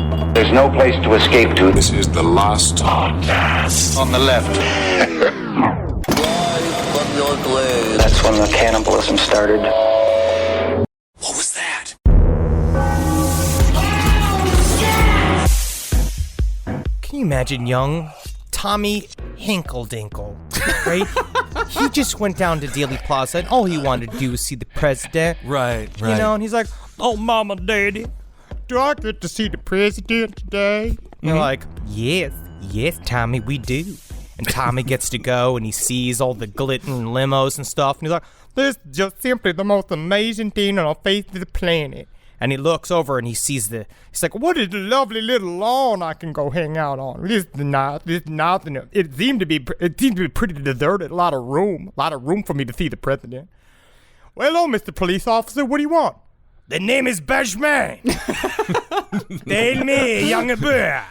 There's no place to escape to. This is the last podcast. On the left. From your grave. That's when the cannibalism started. What was that? Can you imagine young Tommy Hinkle-Dinkle, right? He just went down to Dealey Plaza and all he wanted to do was see the president. Right. You know, and he's like, oh, mama, daddy, do I get to see the president today? And you're like, yes, Tommy, we do. And Tommy gets to go and he sees all the glittering limos and stuff. And he's like, this is just simply the most amazing thing on the face of the planet. And he looks over and he sees he's like, what is the lovely little lawn I can go hang out on? This is nice. And it seemed to be pretty deserted. A lot of room for me to see the president. Well, hello, Mr. Police Officer. What do you want? The name is Badgeman. Tell me, young boy.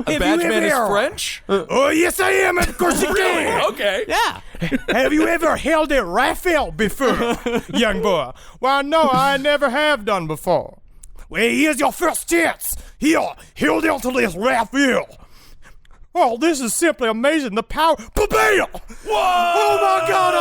Badgeman is French? Oh, yes, I am. Of course you can. Okay. Yeah. Have you ever held a rifle before, young boy? Well, no, I never have done before. Well, here's your first chance. Here, hold on to this rifle. Oh, this is simply amazing. The power. Ba-bam! Whoa! Oh, my God,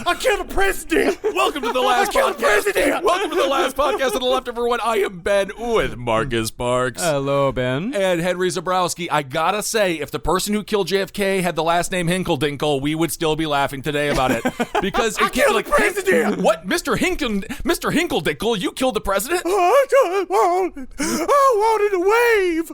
I killed the president. Welcome to the last I killed the president. Welcome to the last podcast of The Left, everyone. I am Ben with Marcus Parks. Hello, Ben. And Henry Zabrowski. I gotta say, if the person who killed JFK had the last name Hinkle-Dinkle, we would still be laughing today about it. Because I killed the president. What? Mr. Hinkle-Dinkle, you killed the president? I wanted to wave.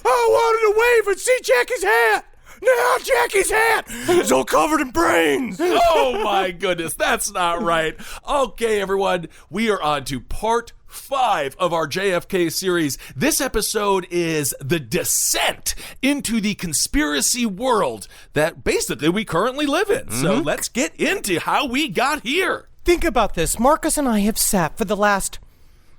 I wanted to wave and see Jackie's hat. Now Jackie's hat is all covered in brains. Oh my goodness, that's not right. Okay, everyone, we are on to part 5 of our JFK series. This episode is the descent into the conspiracy world that basically we currently live in. So let's get into how we got here. Think about this. Marcus and I have sat for the last,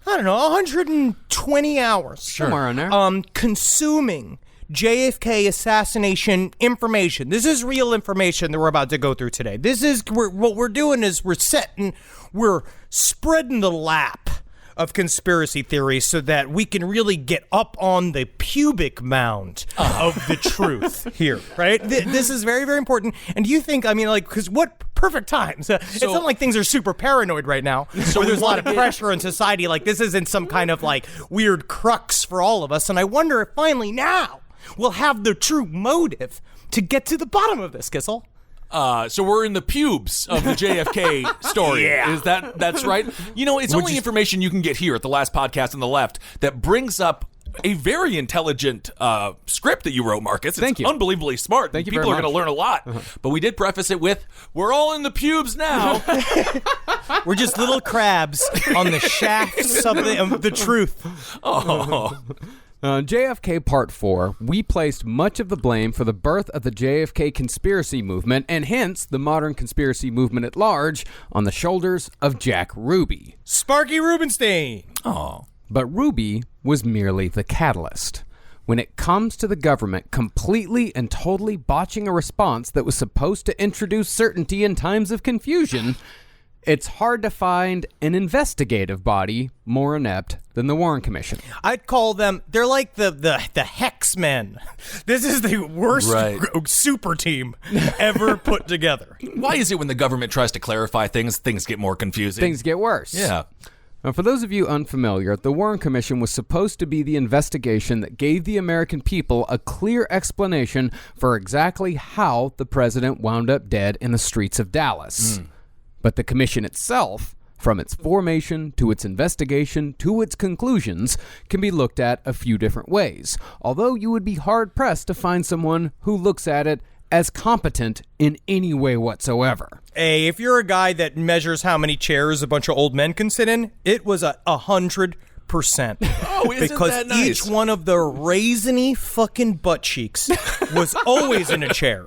120 hours. Somewhere on there. Consuming JFK assassination information. This is real information that we're about to go through today. What we're doing is we're spreading the lap of conspiracy theories so that we can really get up on the pubic mound of the truth here, right? This is very, very important. And do you think, because what perfect times? It's not like things are super paranoid right now. So there's a lot of pressure in society. Like this isn't some kind of like weird crux for all of us. And I wonder if finally now we'll have the true motive to get to the bottom of this, Kissel. So we're in the pubes of the JFK story. Yeah. Is that's right? You know, it's only information you can get here at the last podcast on the left that brings up a very intelligent script that you wrote, Marcus. It's Thank you. Unbelievably smart. Thank you People very are going to learn a lot. But we did preface it with, we're all in the pubes now. We're just little crabs on the shafts of the truth. Oh. JFK Part 4, we placed much of the blame for the birth of the JFK conspiracy movement, and hence the modern conspiracy movement at large, on the shoulders of Jack Ruby. Sparky Rubenstein. Oh. But Ruby was merely the catalyst. When it comes to the government completely and totally botching a response that was supposed to introduce certainty in times of confusion, it's hard to find an investigative body more inept than the Warren Commission. I'd call them, they're like the Hex Men. This is the worst super team ever put together. Why is it when the government tries to clarify things get more confusing? Things get worse. Yeah. Now, for those of you unfamiliar, the Warren Commission was supposed to be the investigation that gave the American people a clear explanation for exactly how the president wound up dead in the streets of Dallas. But the commission itself, from its formation to its investigation to its conclusions, can be looked at a few different ways, although you would be hard-pressed to find someone who looks at it as competent in any way whatsoever. Hey, if you're a guy that measures how many chairs a bunch of old men can sit in, it was 100%. Oh, isn't because that nice? Each one of the raisiny fucking butt cheeks was always in a chair.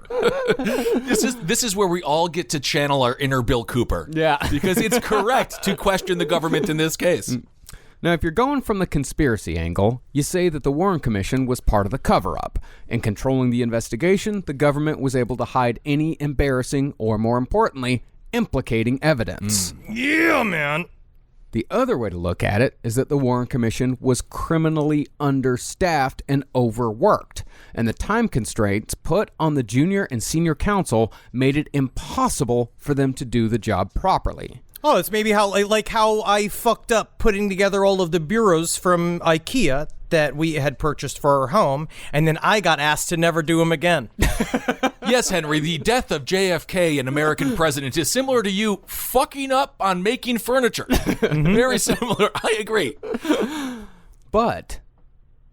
This is where we all get to channel our inner Bill Cooper. Yeah. Because it's correct to question the government in this case. Now, if you're going from the conspiracy angle, you say that the Warren Commission was part of the cover-up. In controlling the investigation, the government was able to hide any embarrassing or, more importantly, implicating evidence. Yeah, man. The other way to look at it is that the Warren Commission was criminally understaffed and overworked, and the time constraints put on the junior and senior counsel made it impossible for them to do the job properly. Oh, it's maybe how I fucked up putting together all of the bureaus from IKEA that we had purchased for our home, and then I got asked to never do them again. Yes, Henry, the death of JFK, an American president, is similar to you fucking up on making furniture. Very similar. I agree. But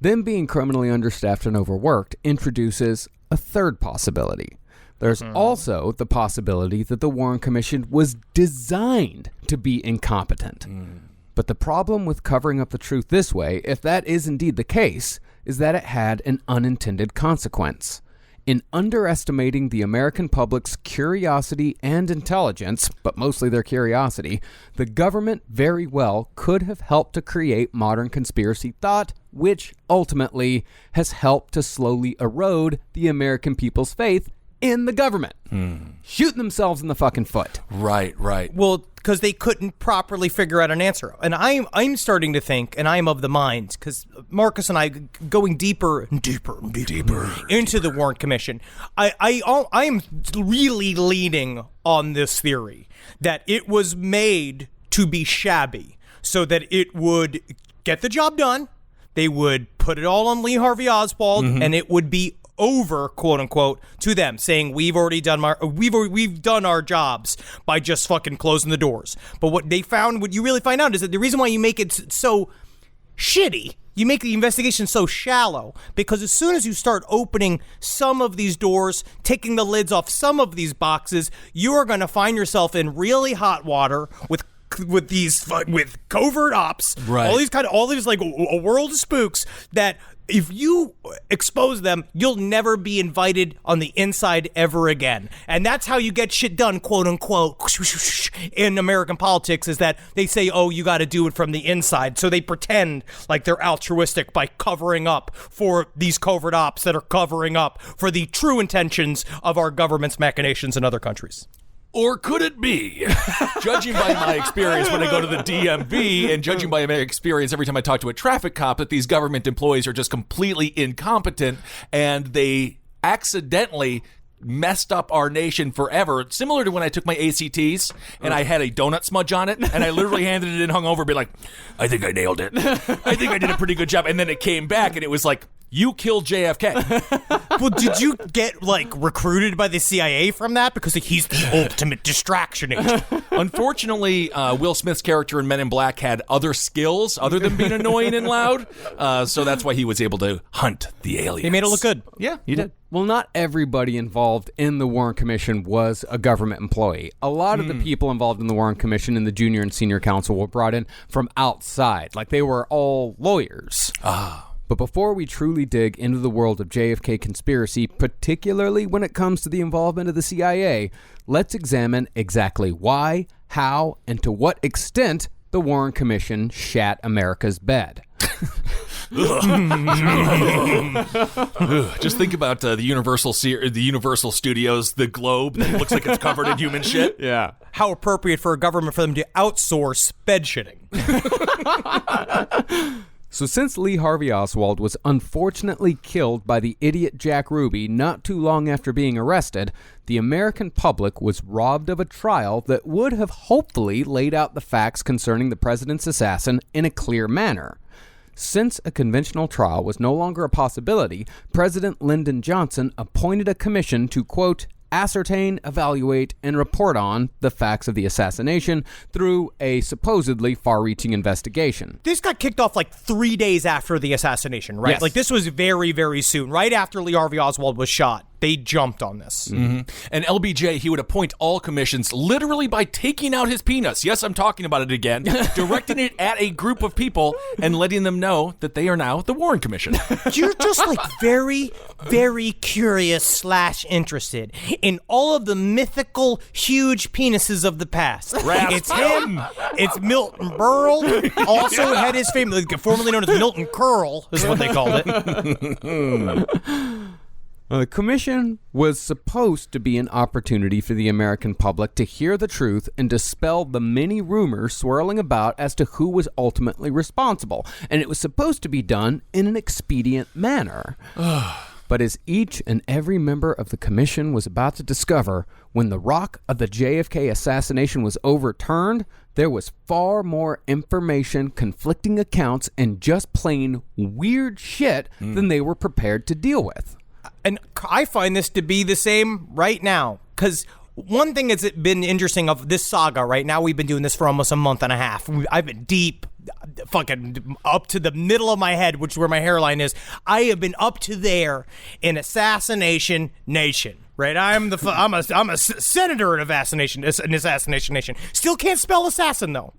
them being criminally understaffed and overworked introduces a third possibility. There's also the possibility that the Warren Commission was designed to be incompetent. But the problem with covering up the truth this way, if that is indeed the case, is that it had an unintended consequence. In underestimating the American public's curiosity and intelligence, but mostly their curiosity, the government very well could have helped to create modern conspiracy thought, which ultimately has helped to slowly erode the American people's faith in the government. Shooting themselves in the fucking foot. Right. Well, because they couldn't properly figure out an answer. And I'm starting to think, and I'm of the mind, because Marcus and I going deeper into the Warren Commission, I'm really leaning on this theory that it was made to be shabby so that it would get the job done. They would put it all on Lee Harvey Oswald, and it would be over, quote unquote, to them, saying we've done our jobs by just fucking closing the doors. But what you really find out is that the reason why you make it so shitty, you make the investigation so shallow, because as soon as you start opening some of these doors, taking the lids off some of these boxes, you are going to find yourself in really hot water with covert ops, right? all these like a world of spooks that if you expose them, you'll never be invited on the inside ever again. And that's how you get shit done, quote unquote, in American politics, is that they say, oh, you got to do it from the inside. So they pretend like they're altruistic by covering up for these covert ops that are covering up for the true intentions of our government's machinations in other countries. Or could it be, judging by my experience when I go to the DMV and judging by my experience every time I talk to a traffic cop, that these government employees are just completely incompetent and they accidentally messed up our nation forever, similar to when I took my ACTs and I had a donut smudge on it and I literally handed it in hungover, be like, I think I nailed it. I think I did a pretty good job. And then it came back and it was like, you killed JFK. Well, did you get, recruited by the CIA from that? Because he's the ultimate distraction agent. Unfortunately, Will Smith's character in Men in Black had other skills other than being annoying and loud, so that's why he was able to hunt the aliens. He made it look good. Yeah, he did. Well, not everybody involved in the Warren Commission was a government employee. A lot of the people involved in the Warren Commission and the junior and senior counsel were brought in from outside. Like, they were all lawyers. But before we truly dig into the world of JFK conspiracy, particularly when it comes to the involvement of the CIA, let's examine exactly why, how, and to what extent the Warren Commission shat America's bed. Just think about the Universal Studios, the globe that looks like it's covered in human shit. Yeah. How appropriate for a government for them to outsource bed shitting. So since Lee Harvey Oswald was unfortunately killed by the idiot Jack Ruby not too long after being arrested, the American public was robbed of a trial that would have hopefully laid out the facts concerning the president's assassin in a clear manner. Since a conventional trial was no longer a possibility, President Lyndon Johnson appointed a commission to, quote, ascertain, evaluate, and report on the facts of the assassination through a supposedly far-reaching investigation. This got kicked off 3 days after the assassination, right? Yes. This was very, very soon. Right after Lee Harvey Oswald was shot, they jumped on this. Mm-hmm. And LBJ, he would appoint all commissions literally by taking out his penis. Yes, I'm talking about it again. Directing it at a group of people and letting them know that they are now the Warren Commission. You're just very, very curious / interested in all of the mythical huge penises of the past. It's him. It's Milton Berle. Also had his family, formerly known as Milton Curl, is what they called it. The commission was supposed to be an opportunity for the American public to hear the truth and dispel the many rumors swirling about as to who was ultimately responsible, and it was supposed to be done in an expedient manner. But as each and every member of the commission was about to discover, when the rock of the JFK assassination was overturned, there was far more information, conflicting accounts, and just plain weird shit than they were prepared to deal with. And I find this to be the same right now, because one thing that's been interesting of this saga right now, we've been doing this for almost a month and a half. I've been deep, fucking up to the middle of my head, which is where my hairline is. I have been up to there in Assassination Nation. Right, I'm a senator in Assassination Nation. Still can't spell assassin though,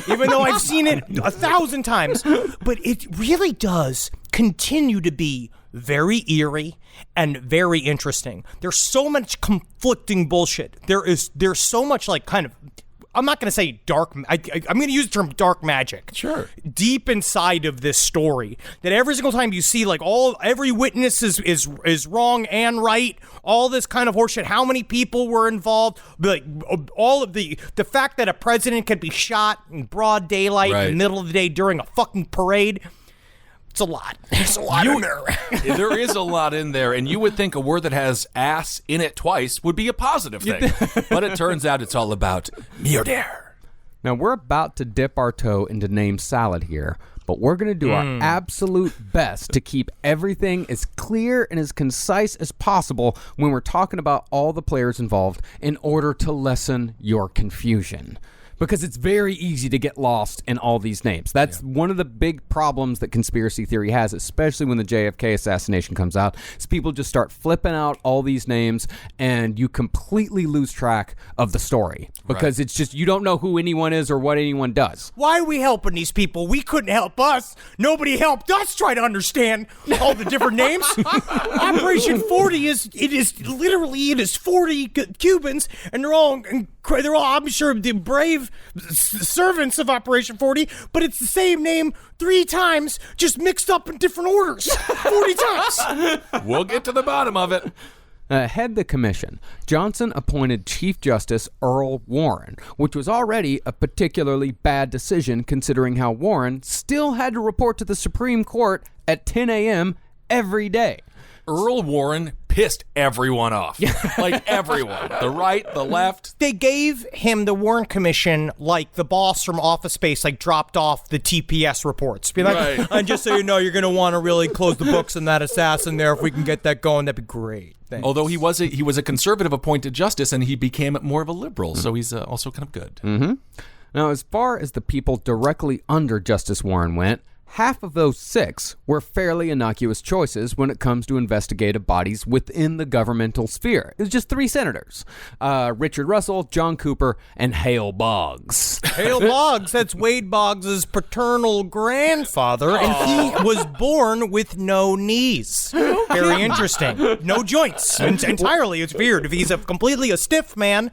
even though I've seen it 1,000 times. But it really does continue to be very eerie and very interesting. There's so much conflicting bullshit. There's so much like kind of. I'm not going to say dark. I'm going to use the term dark magic. Sure. Deep inside of this story, that every single time you see like every witness is wrong and right. All this kind of horseshit. How many people were involved? Like all of the fact that a president could be shot in broad daylight in the middle of the day during a fucking parade. It's a lot. There's a lot in there. There is a lot in there, and you would think a word that has ass in it twice would be a positive thing. But it turns out it's all about murder. Now, we're about to dip our toe into name salad here, but we're going to do our absolute best to keep everything as clear and as concise as possible when we're talking about all the players involved in order to lessen your confusion. Because it's very easy to get lost in all these names. That's one of the big problems that conspiracy theory has, especially when the JFK assassination comes out, is people just start flipping out all these names and you completely lose track of the story. Because it's just, you don't know who anyone is or what anyone does. Why are we helping these people? We couldn't help us. Nobody helped us try to understand all the different names. Operation 40 is 40 Cubans, and they're all, I'm sure, the brave servants of Operation 40, but it's the same name 3 times, just mixed up in different orders 40 times. We'll get to the bottom of it. Head the commission, Johnson appointed Chief Justice Earl Warren, which was already a particularly bad decision considering how Warren still had to report to the Supreme Court at 10 a.m. every day. Earl Warren pissed everyone off. Like everyone. The right, the left. They gave him the Warren Commission like the boss from Office Space, like dropped off the TPS reports. Be like, and just so you know, you're going to want to really close the books on that assassin there. If we can get that going, that'd be great. Thanks. Although he was a conservative appointed justice and he became more of a liberal, so he's also kind of good. Mm-hmm. Now, as far as the people directly under Justice Warren went, half of those 6 were fairly innocuous choices when it comes to investigative bodies within the governmental sphere. It was just 3 senators, Richard Russell, John Cooper, and Hale Boggs. Hale Boggs, that's Wade Boggs' paternal grandfather, and he was born with no knees. Very interesting. No joints. Entirely, it's weird. If he's completely a stiff man,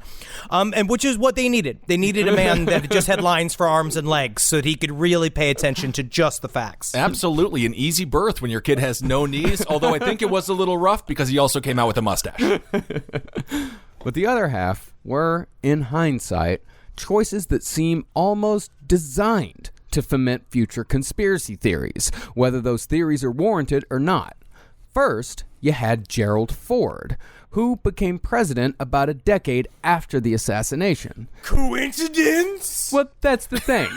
and which is what they needed. They needed a man that just had lines for arms and legs so that he could really pay attention to just the facts. Absolutely. An easy birth when your kid has no knees, although I think it was a little rough because he also came out with a mustache. But the other half were, in hindsight, choices that seem almost designed to foment future conspiracy theories, whether those theories are warranted or not. First, you had Gerald Ford, who became president about a decade after the assassination. Coincidence? Well, that's the thing.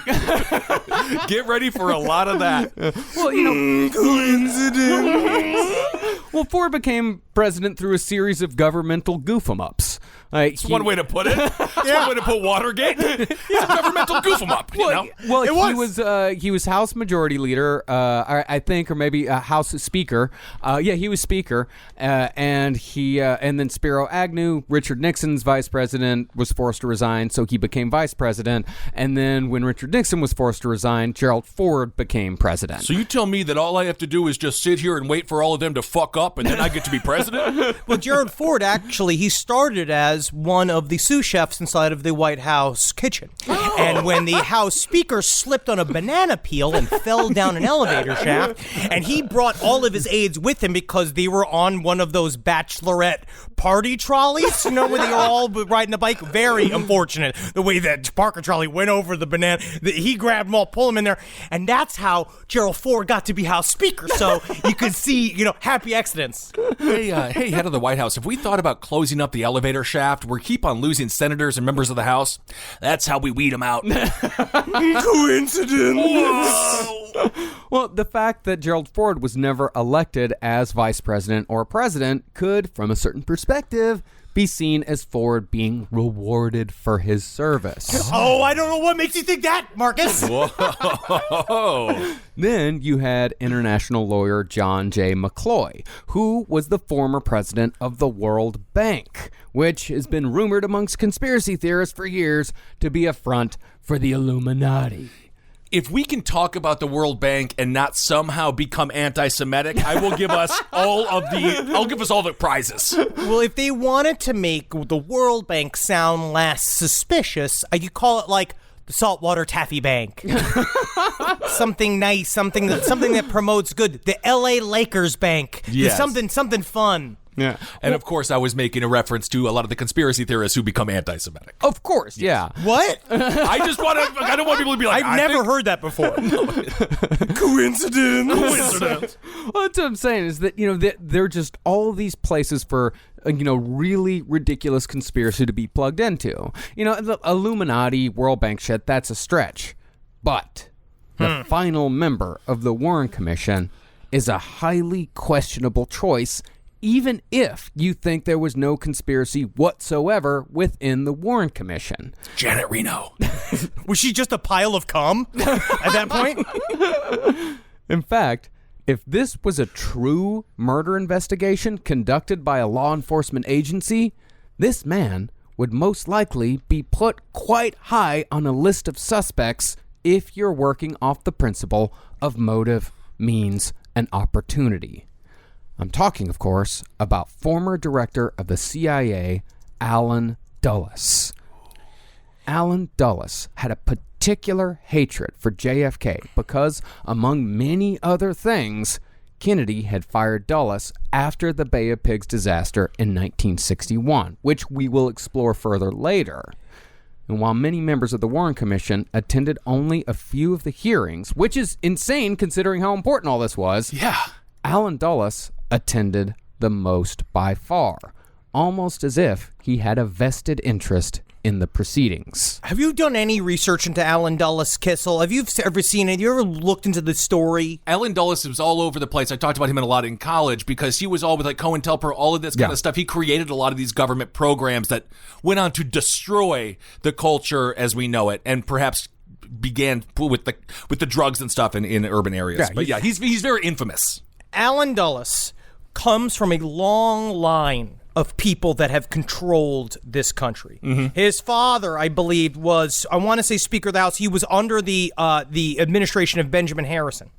Get ready for a lot of that. Well, you know, coincidence. Well, Ford became president through a series of governmental goof-em-ups. That's one way to put it. That's one way to put Watergate. It's a governmental goof-em-up, you know? Well, he was House Majority Leader, I think, or maybe House Speaker. He was Speaker, and then Spiro Agnew, Richard Nixon's vice president, was forced to resign, so he became vice president. And then when Richard Nixon was forced to resign, Gerald Ford became president. So you tell me that all I have to do is just sit here and wait for all of them to fuck up, and then I get to be president? Well, Gerald Ford, actually, he started as one of the sous chefs inside of the White House kitchen. Oh. And when the House Speaker slipped on a banana peel and fell down an elevator shaft, and he brought all of his aides with him because they were on one of those bachelorette party trolleys, where they were all riding the bike. Very unfortunate the way that Parker trolley went over the banana. He grabbed them all, pulled them in there, and that's how Gerald Ford got to be House Speaker. So you could see, happy accidents. Hey, head of the White House, have we thought about closing up the elevator shaft? We keep on losing senators and members of the House. That's how we weed them out. Coincidence. Well, the fact that Gerald Ford was never elected as vice president or president could, from a certain perspective, be seen as Ford being rewarded for his service. Oh, I don't know what makes you think that, Marcus. Whoa. Then you had international lawyer John J. MacLeod, who was the former president of the World Bank, which has been rumored amongst conspiracy theorists for years to be a front for the Illuminati. If we can talk about the World Bank and not somehow become anti-Semitic, I will give us all the prizes. Well, if they wanted to make the World Bank sound less suspicious, you call it like the Saltwater Taffy Bank. Something nice, something that promotes good. The LA Lakers Bank. Yes. Something fun. Yeah. And of course, I was making a reference to a lot of the conspiracy theorists who become anti-Semitic. Of course, yeah. What? I don't want people to be like, I've never heard that before. Coincidence. Well, that's what I'm saying is that, they're just all these places for, really ridiculous conspiracy to be plugged into. The Illuminati, World Bank shit, that's a stretch. But the final member of the Warren Commission is a highly questionable choice, even if you think there was no conspiracy whatsoever within the Warren Commission. Janet Reno. Was she just a pile of cum at that point? In fact, if this was a true murder investigation conducted by a law enforcement agency, this man would most likely be put quite high on a list of suspects if you're working off the principle of motive, means, and opportunity. I'm talking, of course, about former director of the CIA, Allen Dulles. Allen Dulles had a particular hatred for JFK because, among many other things, Kennedy had fired Dulles after the Bay of Pigs disaster in 1961, which we will explore further later. And while many members of the Warren Commission attended only a few of the hearings, which is insane considering how important all this was, Allen Dulles attended the most by far, almost as if he had a vested interest in the proceedings. Have you done any research into Allen Dulles, Kissel? Have you ever seen it? Have you ever looked into the story? Allen Dulles was all over the place. I talked about him a lot in college because he was all with COINTELPRO, all of this kind of stuff. He created a lot of these government programs that went on to destroy the culture as we know it, and perhaps began with the drugs and stuff in urban areas. He's very infamous. Allen Dulles comes from a long line of people that have controlled this country. His father, I believe, was, I want to say, Speaker of the House. He was under the administration of Benjamin Harrison.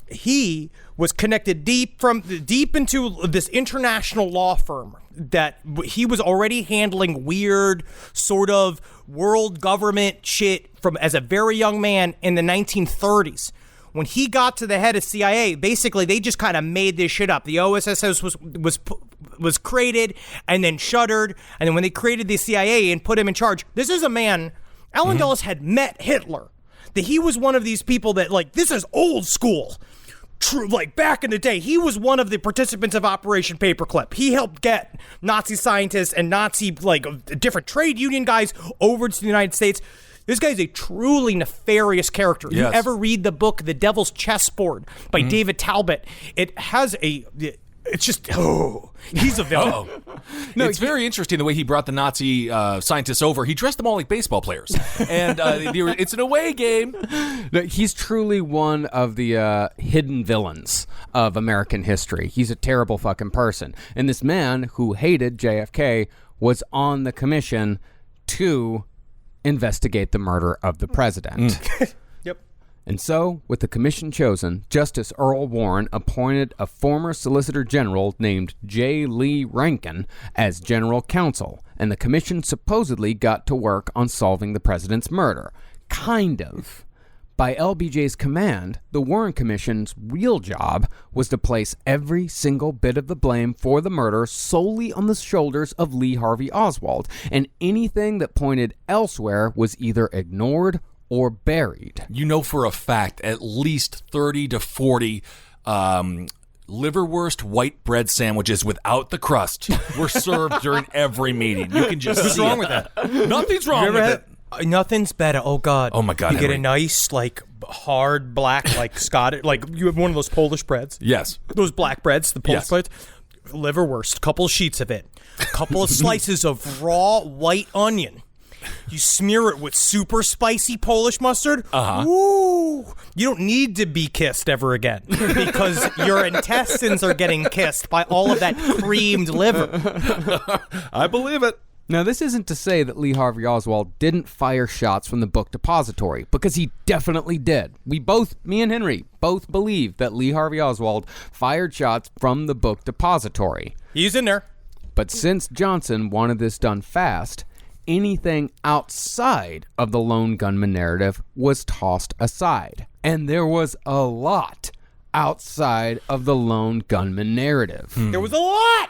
He was connected deep into this international law firm that he was already handling weird sort of world government shit from as a very young man in the 1930s. When he got to the head of CIA, basically they just kind of made this shit up. The OSS was created and then shuttered, and then when they created the CIA and put him in charge, this is a man. Allen Dulles had met Hitler. That he was one of these people that this is old school. True, back in the day, he was one of the participants of Operation Paperclip. He helped get Nazi scientists and Nazi different trade union guys over to the United States. This guy's a truly nefarious character. Yes. You ever read the book The Devil's Chessboard by David Talbot? It has it's just, he's a villain. It's very interesting the way he brought the Nazi scientists over. He dressed them all like baseball players. And it's an away game. No, he's truly one of the hidden villains of American history. He's a terrible fucking person. And this man who hated JFK was on the commission to investigate the murder of the president. Yep. And so, with the commission chosen, Justice Earl Warren appointed a former Solicitor General named J. Lee Rankin as general counsel, and the commission supposedly got to work on solving the president's murder. Kind of. By LBJ's command, the Warren Commission's real job was to place every single bit of the blame for the murder solely on the shoulders of Lee Harvey Oswald, and anything that pointed elsewhere was either ignored or buried. You know for a fact at least 30 to 40 liverwurst white bread sandwiches without the crust were served during every meeting. You can just What's see wrong it. with that? Nothing's wrong with it. Nothing's better. Oh God. Oh my God, You get Henry. a nice, like, hard black, like Scottish, like you have one of those Polish breads. Yes. Those black breads, the Polish Yes. breads. Liverwurst, couple sheets of it, couple of slices of raw white onion. You smear it with super spicy Polish mustard. Woo! You don't need to be kissed ever again because your intestines are getting kissed by all of that creamed liver. I believe it. Now, this isn't to say that Lee Harvey Oswald didn't fire shots from the book depository, because he definitely did. Me and Henry, both believe that Lee Harvey Oswald fired shots from the book depository. He's in there. But since Johnson wanted this done fast, anything outside of the lone gunman narrative was tossed aside. And there was a lot outside of the lone gunman narrative. There was a lot.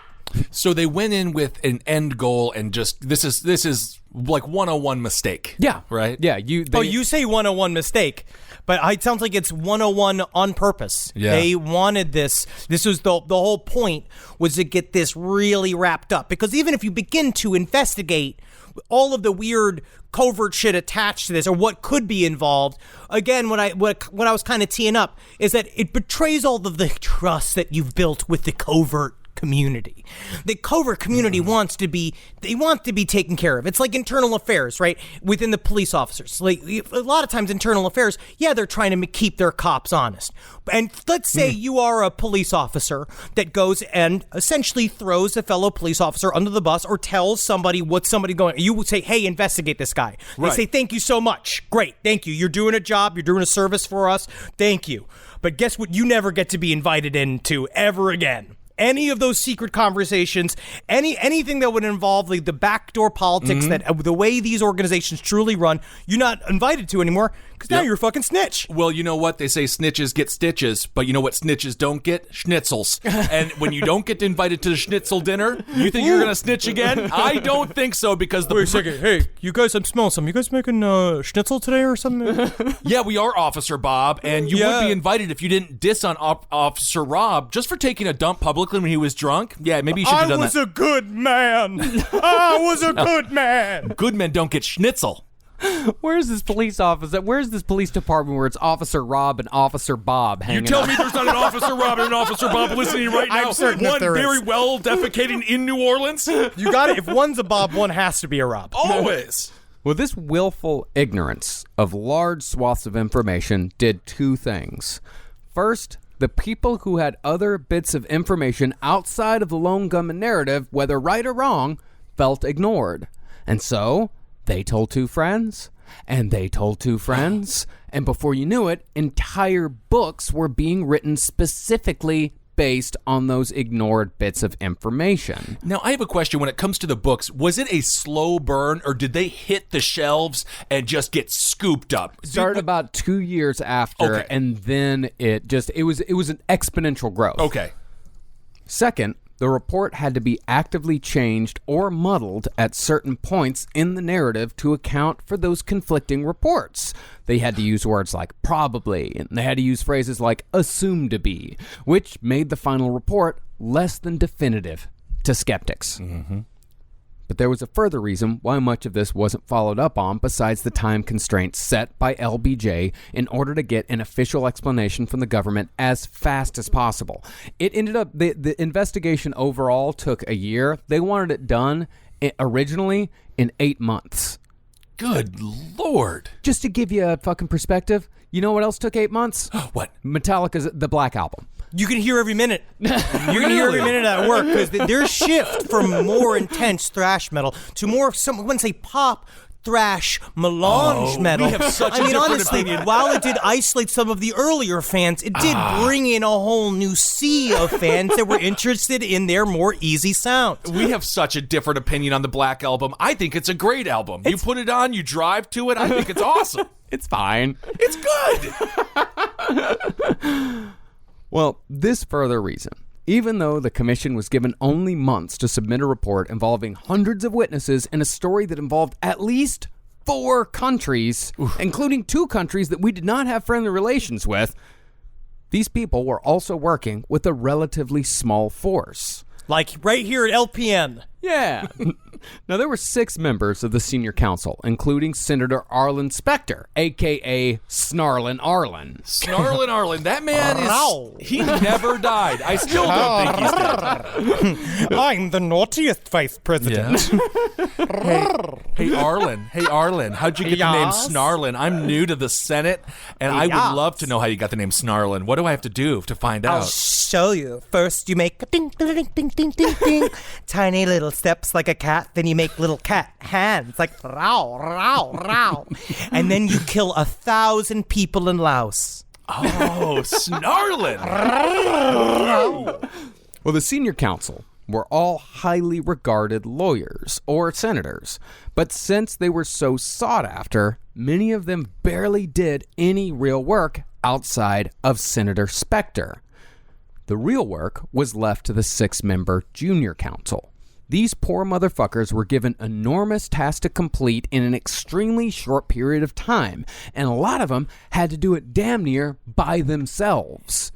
So they went in with an end goal and just this is like 101 mistake. Yeah. Right? Yeah. You say 101 mistake, but it sounds like it's 101 on purpose. Yeah. They wanted this. This was the whole point, was to get this really wrapped up. Because even if you begin to investigate all of the weird covert shit attached to this, or what could be involved, again, what I was kind of teeing up is that it betrays all of the trust that you've built with the covert community. The covert community want to be taken care of. It's like internal affairs, right? Within the police officers. Like a lot of times internal affairs, yeah, they're trying to keep their cops honest. And let's say you are a police officer that goes and essentially throws a fellow police officer under the bus or tells somebody what's somebody going. You would say, hey, investigate this guy. They say, thank you so much. Great. Thank you. You're doing a job. You're doing a service for us. Thank you. But guess what? You never get to be invited into ever again. Any of those secret conversations, anything that would involve like the backdoor politics that the way these organizations truly run, you're not invited to anymore because now you're a fucking snitch. Well, you know what? They say snitches get stitches, but you know what snitches don't get? Schnitzels. And when you don't get invited to the schnitzel dinner, you think you're going to snitch again? I don't think so because Wait a second. Hey, you guys, I'm smelling something. You guys making schnitzel today or something? Yeah, we are Officer Bob, and you would be invited if you didn't diss on Officer Rob just for taking a dump publicly when he was drunk. Yeah, maybe you should have done that. I was a good man. I was a good man. Good men don't get schnitzel. Where's this police officer? Where's this police department where it's Officer Rob and Officer Bob hanging You tell out? me there's not an Officer Rob and an Officer Bob listening right now. I'm certain that one there very is. well defecating in New Orleans. You got it. If one's a Bob, one has to be a Rob. Always. Well, this willful ignorance of large swaths of information did two things. First, the people who had other bits of information outside of the lone gunman narrative, whether right or wrong, felt ignored. And so they told two friends, and they told two friends, and before you knew it, entire books were being written specifically based on those ignored bits of information. Now, I have a question. When it comes to the books, was it a slow burn, or did they hit the shelves and just get scooped up? Started about 2 years after, Okay. and then it was an exponential growth. Okay. Second, the report had to be actively changed or muddled at certain points in the narrative to account for those conflicting reports. They had to use words like probably, and they had to use phrases like assume to be, which made the final report less than definitive to skeptics. But there was a further reason why much of this wasn't followed up on besides the time constraints set by LBJ in order to get an official explanation from the government as fast as possible. It ended up, the investigation overall took a year. They wanted it done originally in 8 months. Good Lord. Just to give you a fucking perspective, you know what else took 8 months? What? Metallica's The Black Album. You can hear every minute. You're going to hear every minute at work because their shift from more intense thrash metal to more, I wouldn't say pop, thrash melange metal. we have such a I mean, different honestly, opinion. while it did isolate some of the earlier fans, it did bring in a whole new sea of fans that were interested in their more easy sound. We have such a different opinion on the Black Album. I think it's a great album. You put it on, you drive to it. I think it's awesome. It's fine. It's good. Well, this further reason. Even though the commission was given only months to submit a report involving hundreds of witnesses in a story that involved at least 4 countries, including 2 countries that we did not have friendly relations with, these people were also working with a relatively small force. Like right here at LPN. Yeah. Now, there were 6 members of the senior council, including Senator Arlen Specter, a.k.a. Snarlin Arlen. Snarlin Arlen. That man Ow. he never died. I still don't think he's dead. I'm the naughtiest vice president. Hey, Arlen. How'd you get the name Yes? Snarlin? I'm new to the Senate, and I would Yes. love to know how you got the name Snarlin. What do I have to do to find I'll out? show you. First, you make a ding, ding, ding, ding, ding, ding, ding. Tiny little steps like a cat. Then you make little cat hands like row, row, row. And then you kill 1,000 people in Laos. Oh, Snarlin. Well, the senior council were all highly regarded lawyers or senators, but since they were so sought after, many of them barely did any real work outside of Senator Specter. The real work was left to the 6-member junior council. These poor motherfuckers were given enormous tasks to complete in an extremely short period of time, and a lot of them had to do it damn near by themselves.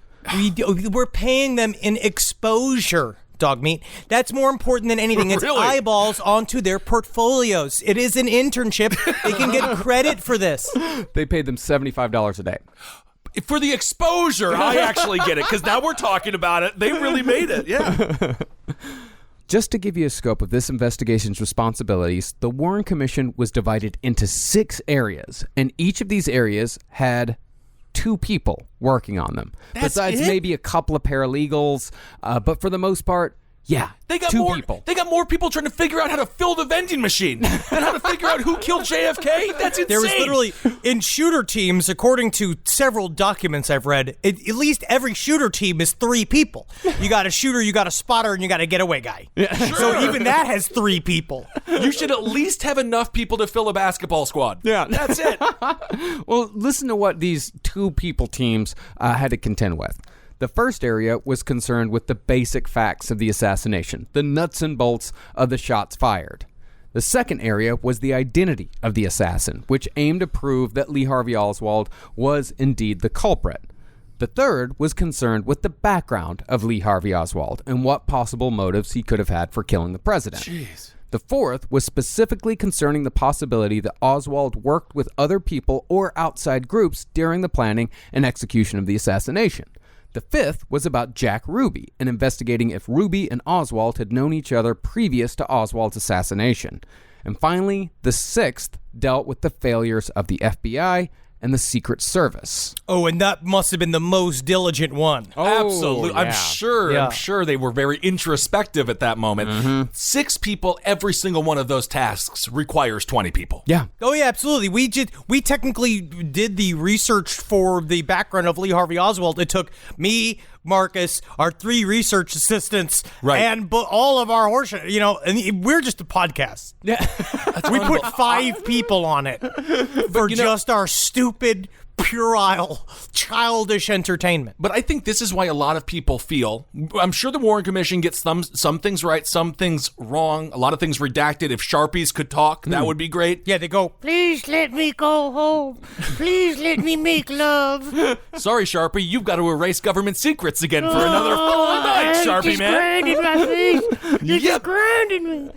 We're paying them in exposure, dog meat. That's more important than anything. It's Really? eyeballs onto their portfolios. It is an internship. They can get credit for this. They paid them $75 a day. For the exposure, I actually get it, because now we're talking about it. They really made it, yeah. Just to give you a scope of this investigation's responsibilities, the Warren Commission was divided into 6 areas, and each of these areas had 2 people working on them. That's besides it? maybe a couple of paralegals, but for the most part, yeah, They got 2 more people. They got more people trying to figure out how to fill the vending machine than how to figure out who killed JFK. That's insane. There was literally, in shooter teams, according to several documents I've read, at least every shooter team is 3 people. You got a shooter, you got a spotter, and you got a getaway guy. So even that has 3 people. You should at least have enough people to fill a basketball squad. Yeah. That's it. Well, listen to what these 2-people teams had to contend with. The first area was concerned with the basic facts of the assassination, the nuts and bolts of the shots fired. The second area was the identity of the assassin, which aimed to prove that Lee Harvey Oswald was indeed the culprit. The third was concerned with the background of Lee Harvey Oswald and what possible motives he could have had for killing the president. Jeez. The fourth was specifically concerning the possibility that Oswald worked with other people or outside groups during the planning and execution of the assassination. The fifth was about Jack Ruby and investigating if Ruby and Oswald had known each other previous to Oswald's assassination. And finally, the sixth dealt with the failures of the FBI and the Secret Service. Oh, and that must have been the most diligent one. Absolutely. yeah. I'm sure they were very introspective at that moment. 6 people, every single one of those tasks requires 20 people. Yeah. Oh yeah, absolutely. We technically did the research for the background of Lee Harvey Oswald. It took me, Marcus, our 3 research assistants, Right. and all of our horse, and we're just a podcast. Yeah. We put 5 people on it for just our stupid, puerile, childish entertainment. But I think this is why a lot of people feel, I'm sure the Warren Commission gets some things right, some things wrong, a lot of things redacted. If Sharpies could talk, that would be great. Yeah, they go, please let me go home. Please let me make love. Sorry, Sharpie, you've got to erase government secrets again for another full night, Sharpie man. Grinding my face. You're just grinding me.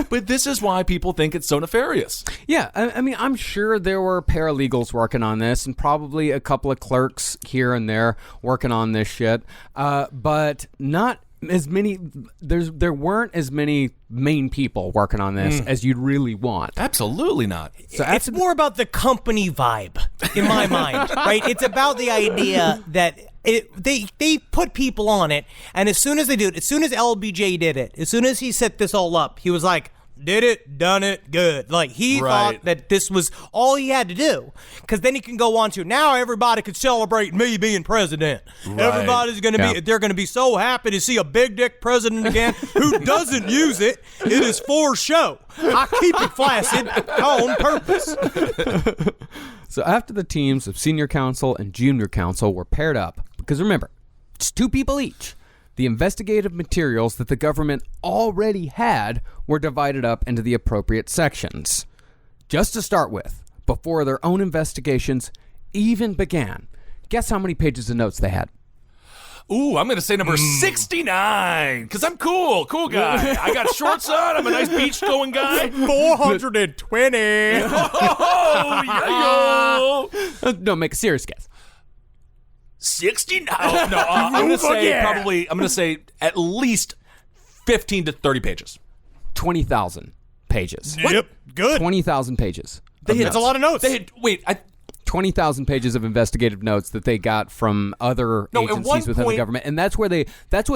But this is why people think it's so nefarious. Yeah, I mean, I'm sure there were paralegals working on this and probably a couple of clerks here and there working on this shit, but not as many. There weren't as many main people working on this as you'd really want. Absolutely not. So It's more about the company vibe, in my mind, right? It's about the idea that they put people on it, and as soon as they do it, as soon as LBJ did it, as soon as he set this all up, he was like, did it, done it, good. Like, he Right. thought that this was all he had to do. Because then he can go on to, now everybody could celebrate me being president. Everybody's going to be, they're going to be so happy to see a big dick president again who doesn't use it. It is for show. I keep it flaccid on purpose. So after the teams of senior counsel and junior counsel were paired up, because remember, it's 2 people each, the investigative materials that the government already had were divided up into the appropriate sections. Just to start with, before their own investigations even began, guess how many pages of notes they had? Ooh, I'm going to say number 69, because I'm cool guy. I got shorts on. I'm a nice beach-going guy. 420. Oh, yeah, yo. No, make a serious guess. 69. No, I'm going to say I'm going to say at least 15 to 30 pages. 20,000 pages. Yep, good. 20,000 pages. That's a lot of notes. 20,000 pages of investigative notes that they got from other agencies within the government, and that's what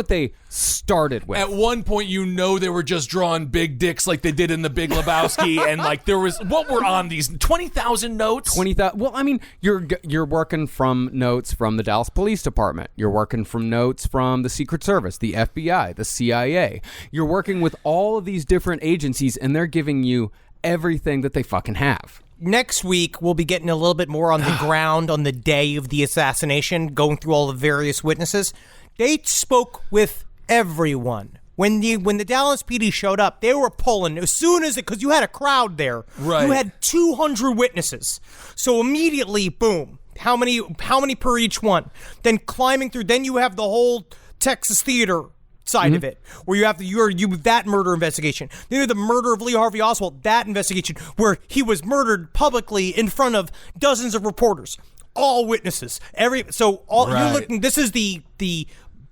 they started with. At one point, they were just drawing big dicks like they did in The Big Lebowski, and like there was what were on these 20,000 notes. 20,000. Well, I mean, you're working from notes from the Dallas Police Department. You're working from notes from the Secret Service, the FBI, the CIA. You're working with all of these different agencies, and they're giving you everything that they fucking have. Next week, we'll be getting a little bit more on the ground on the day of the assassination, going through all the various witnesses. They spoke with everyone. When the Dallas PD showed up, they were pulling as soon as because you had a crowd there. Right. You had 200 witnesses. So immediately, boom. How many per each one? Then climbing through. Then you have the whole Texas theater side of it, where you have that murder investigation. Then you have the murder of Lee Harvey Oswald, that investigation, where he was murdered publicly in front of dozens of reporters, all witnesses. You're looking. This is the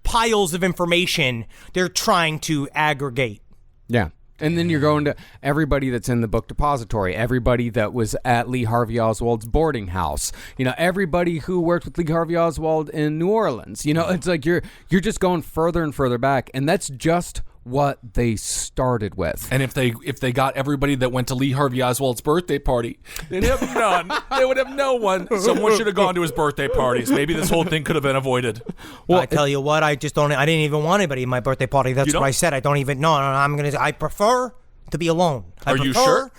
piles of information they're trying to aggregate. Yeah. And then you're going to everybody that's in the book depository, everybody that was at Lee Harvey Oswald's boarding house, everybody who worked with Lee Harvey Oswald in New Orleans. It's like you're just going further and further back, and that's just what they started with. And if they got everybody that went to Lee Harvey Oswald's birthday party, they'd have none. They would have no one. Someone should have gone to his birthday parties. Maybe this whole thing could have been avoided. Well, I tell you what, I didn't even want anybody in my birthday party. That's what I said. I don't even. No. I prefer to be alone. Are you sure?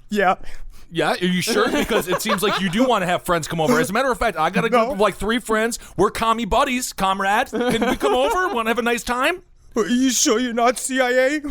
Yeah. Yeah, are you sure? Because it seems like you do want to have friends come over. As a matter of fact, I got a group of like 3 friends. We're commie buddies, comrade. Can we come over? Want to have a nice time? Are you sure you're not CIA?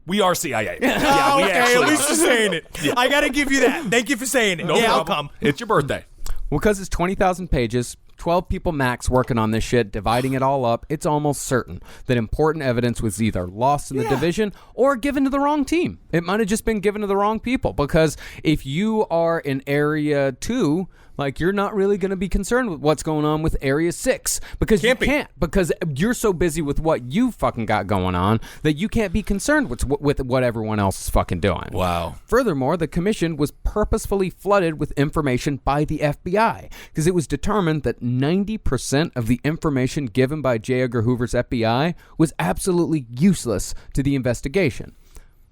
We are CIA. Yeah, we okay, actually at least are. you're saying it. Yeah. I got to give you that. Thank you for saying it. No I'll problem. come. It's your birthday. Well, because it's 20,000 pages, 12 people max working on this shit, dividing it all up, it's almost certain that important evidence was either lost in the division or given to the wrong team. It might have just been given to the wrong people, because if you are in Area 2, like, you're not really going to be concerned with what's going on with Area 6, because you can't, because you're so busy with what you fucking got going on that you can't be concerned with what everyone else is fucking doing. Wow. Furthermore, the commission was purposefully flooded with information by the FBI, because it was determined that 90% of the information given by J. Edgar Hoover's FBI was absolutely useless to the investigation.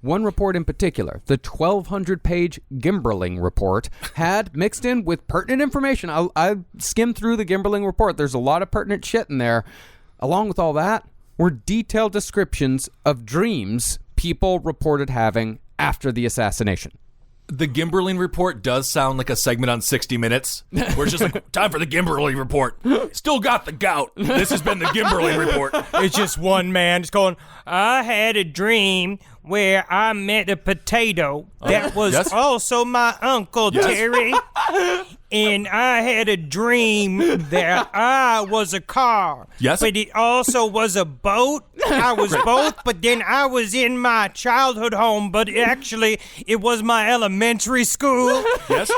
One report in particular, the 1,200-page Gimberling report, had mixed in with pertinent information. I skimmed through the Gimberling report. There's a lot of pertinent shit in there. Along with all that were detailed descriptions of dreams people reported having after the assassination. The Gimberling report does sound like a segment on 60 Minutes. Where it's just like, time for the Gimberling report. Still got the gout. This has been the Gimberling report. It's just one man just going, I had a dream where I met a potato that was also my Uncle Terry. And I had a dream that I was a car. Yes. But it also was a boat. I was both, but then I was in my childhood home, but actually it was my elementary school. Yes.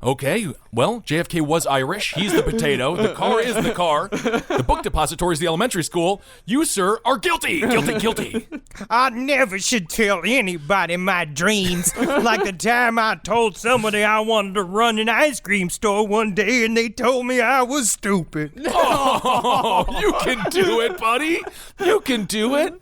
Okay. Well, JFK was Irish. He's the potato. The car is the car. The book depository is the elementary school. You, sir, are guilty. Guilty. I never should tell anybody my dreams. Like the time I told somebody I wanted to run an ice cream store one day and they told me I was stupid. Oh, you can do it, buddy. You can do it.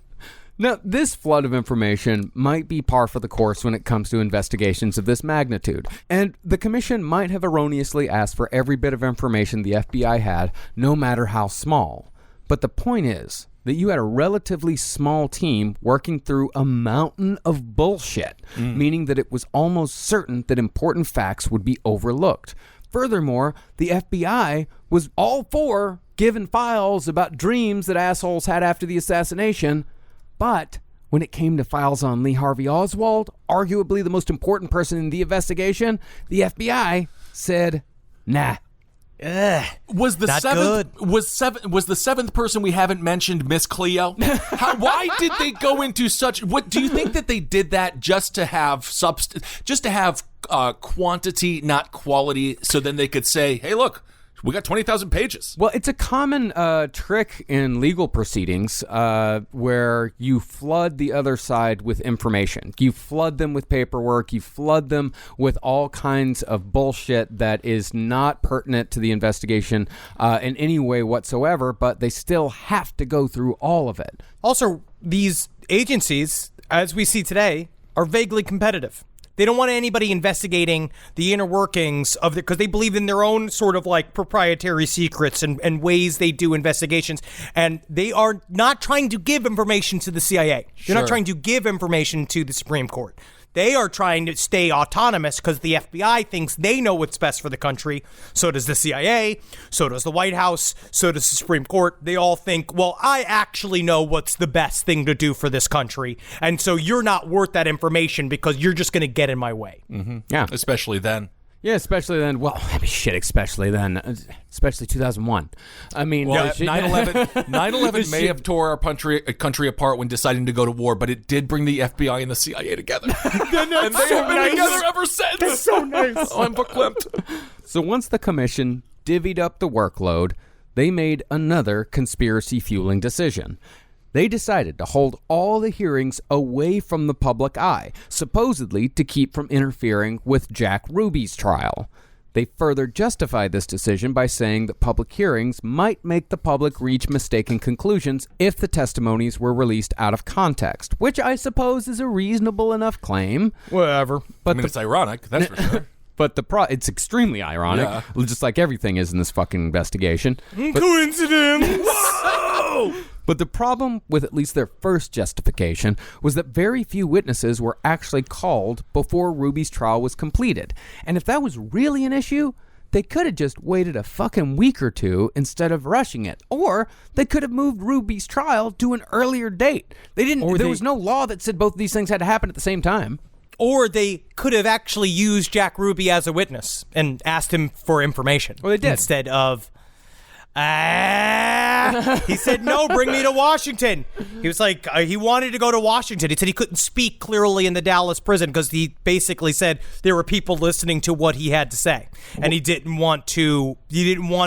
Now, this flood of information might be par for the course when it comes to investigations of this magnitude, and the commission might have erroneously asked for every bit of information the FBI had, no matter how small. But the point is that you had a relatively small team working through a mountain of bullshit, meaning that it was almost certain that important facts would be overlooked. Furthermore, the FBI was all for giving files about dreams that assholes had after the assassination, but when it came to files on Lee Harvey Oswald, arguably the most important person in the investigation, the FBI said, nah. Was the Not seventh good. was the seventh person we haven't mentioned Miss Cleo? Why did they go into such? What do you think that they did that just to have quantity, not quality, so then they could say, "Hey, look, we got 20,000 pages." Well, it's a common trick in legal proceedings where you flood the other side with information. You flood them with paperwork. You flood them with all kinds of bullshit that is not pertinent to the investigation in any way whatsoever, but they still have to go through all of it. Also, these agencies, as we see today, are vaguely competitive. They don't want anybody investigating the inner workings of it because they believe in their own sort of like proprietary secrets and ways they do investigations. And they are not trying to give information to the CIA. They're not trying to give information to the Supreme Court. They are trying to stay autonomous because the FBI thinks they know what's best for the country. So does the CIA. So does the White House. So does the Supreme Court. They all think, well, I actually know what's the best thing to do for this country. And so you're not worth that information because you're just going to get in my way. Mm-hmm. Yeah. Especially then. Yeah, especially then. Well, I mean, shit, especially then. Especially 2001. I mean, Well, shit- 9/11 may have tore our country apart when deciding to go to war, but it did bring the FBI and the CIA together. And they have been together ever since. That's so nice. Oh, I'm verklempt. So once the commission divvied up the workload, they made another conspiracy-fueling decision. They decided to hold all the hearings away from the public eye, supposedly to keep from interfering with Jack Ruby's trial. They further justified this decision by saying that public hearings might make the public reach mistaken conclusions if the testimonies were released out of context, which I suppose is a reasonable enough claim. Whatever. But It's ironic, that's for sure. But it's extremely ironic, just like everything is in this fucking investigation. Coincidence. But the problem with at least their first justification was that very few witnesses were actually called before Ruby's trial was completed. And if that was really an issue, they could have just waited a fucking week or two instead of rushing it. Or they could have moved Ruby's trial to an earlier date. There was no law that said both of these things had to happen at the same time. Or they could have actually used Jack Ruby as a witness and asked him for information. Well, they did. Instead of, he said, no, bring me to Washington. He was like, he wanted to go to Washington. He said he couldn't speak clearly in the Dallas prison because he basically said there were people listening to what he had to say. And he didn't want to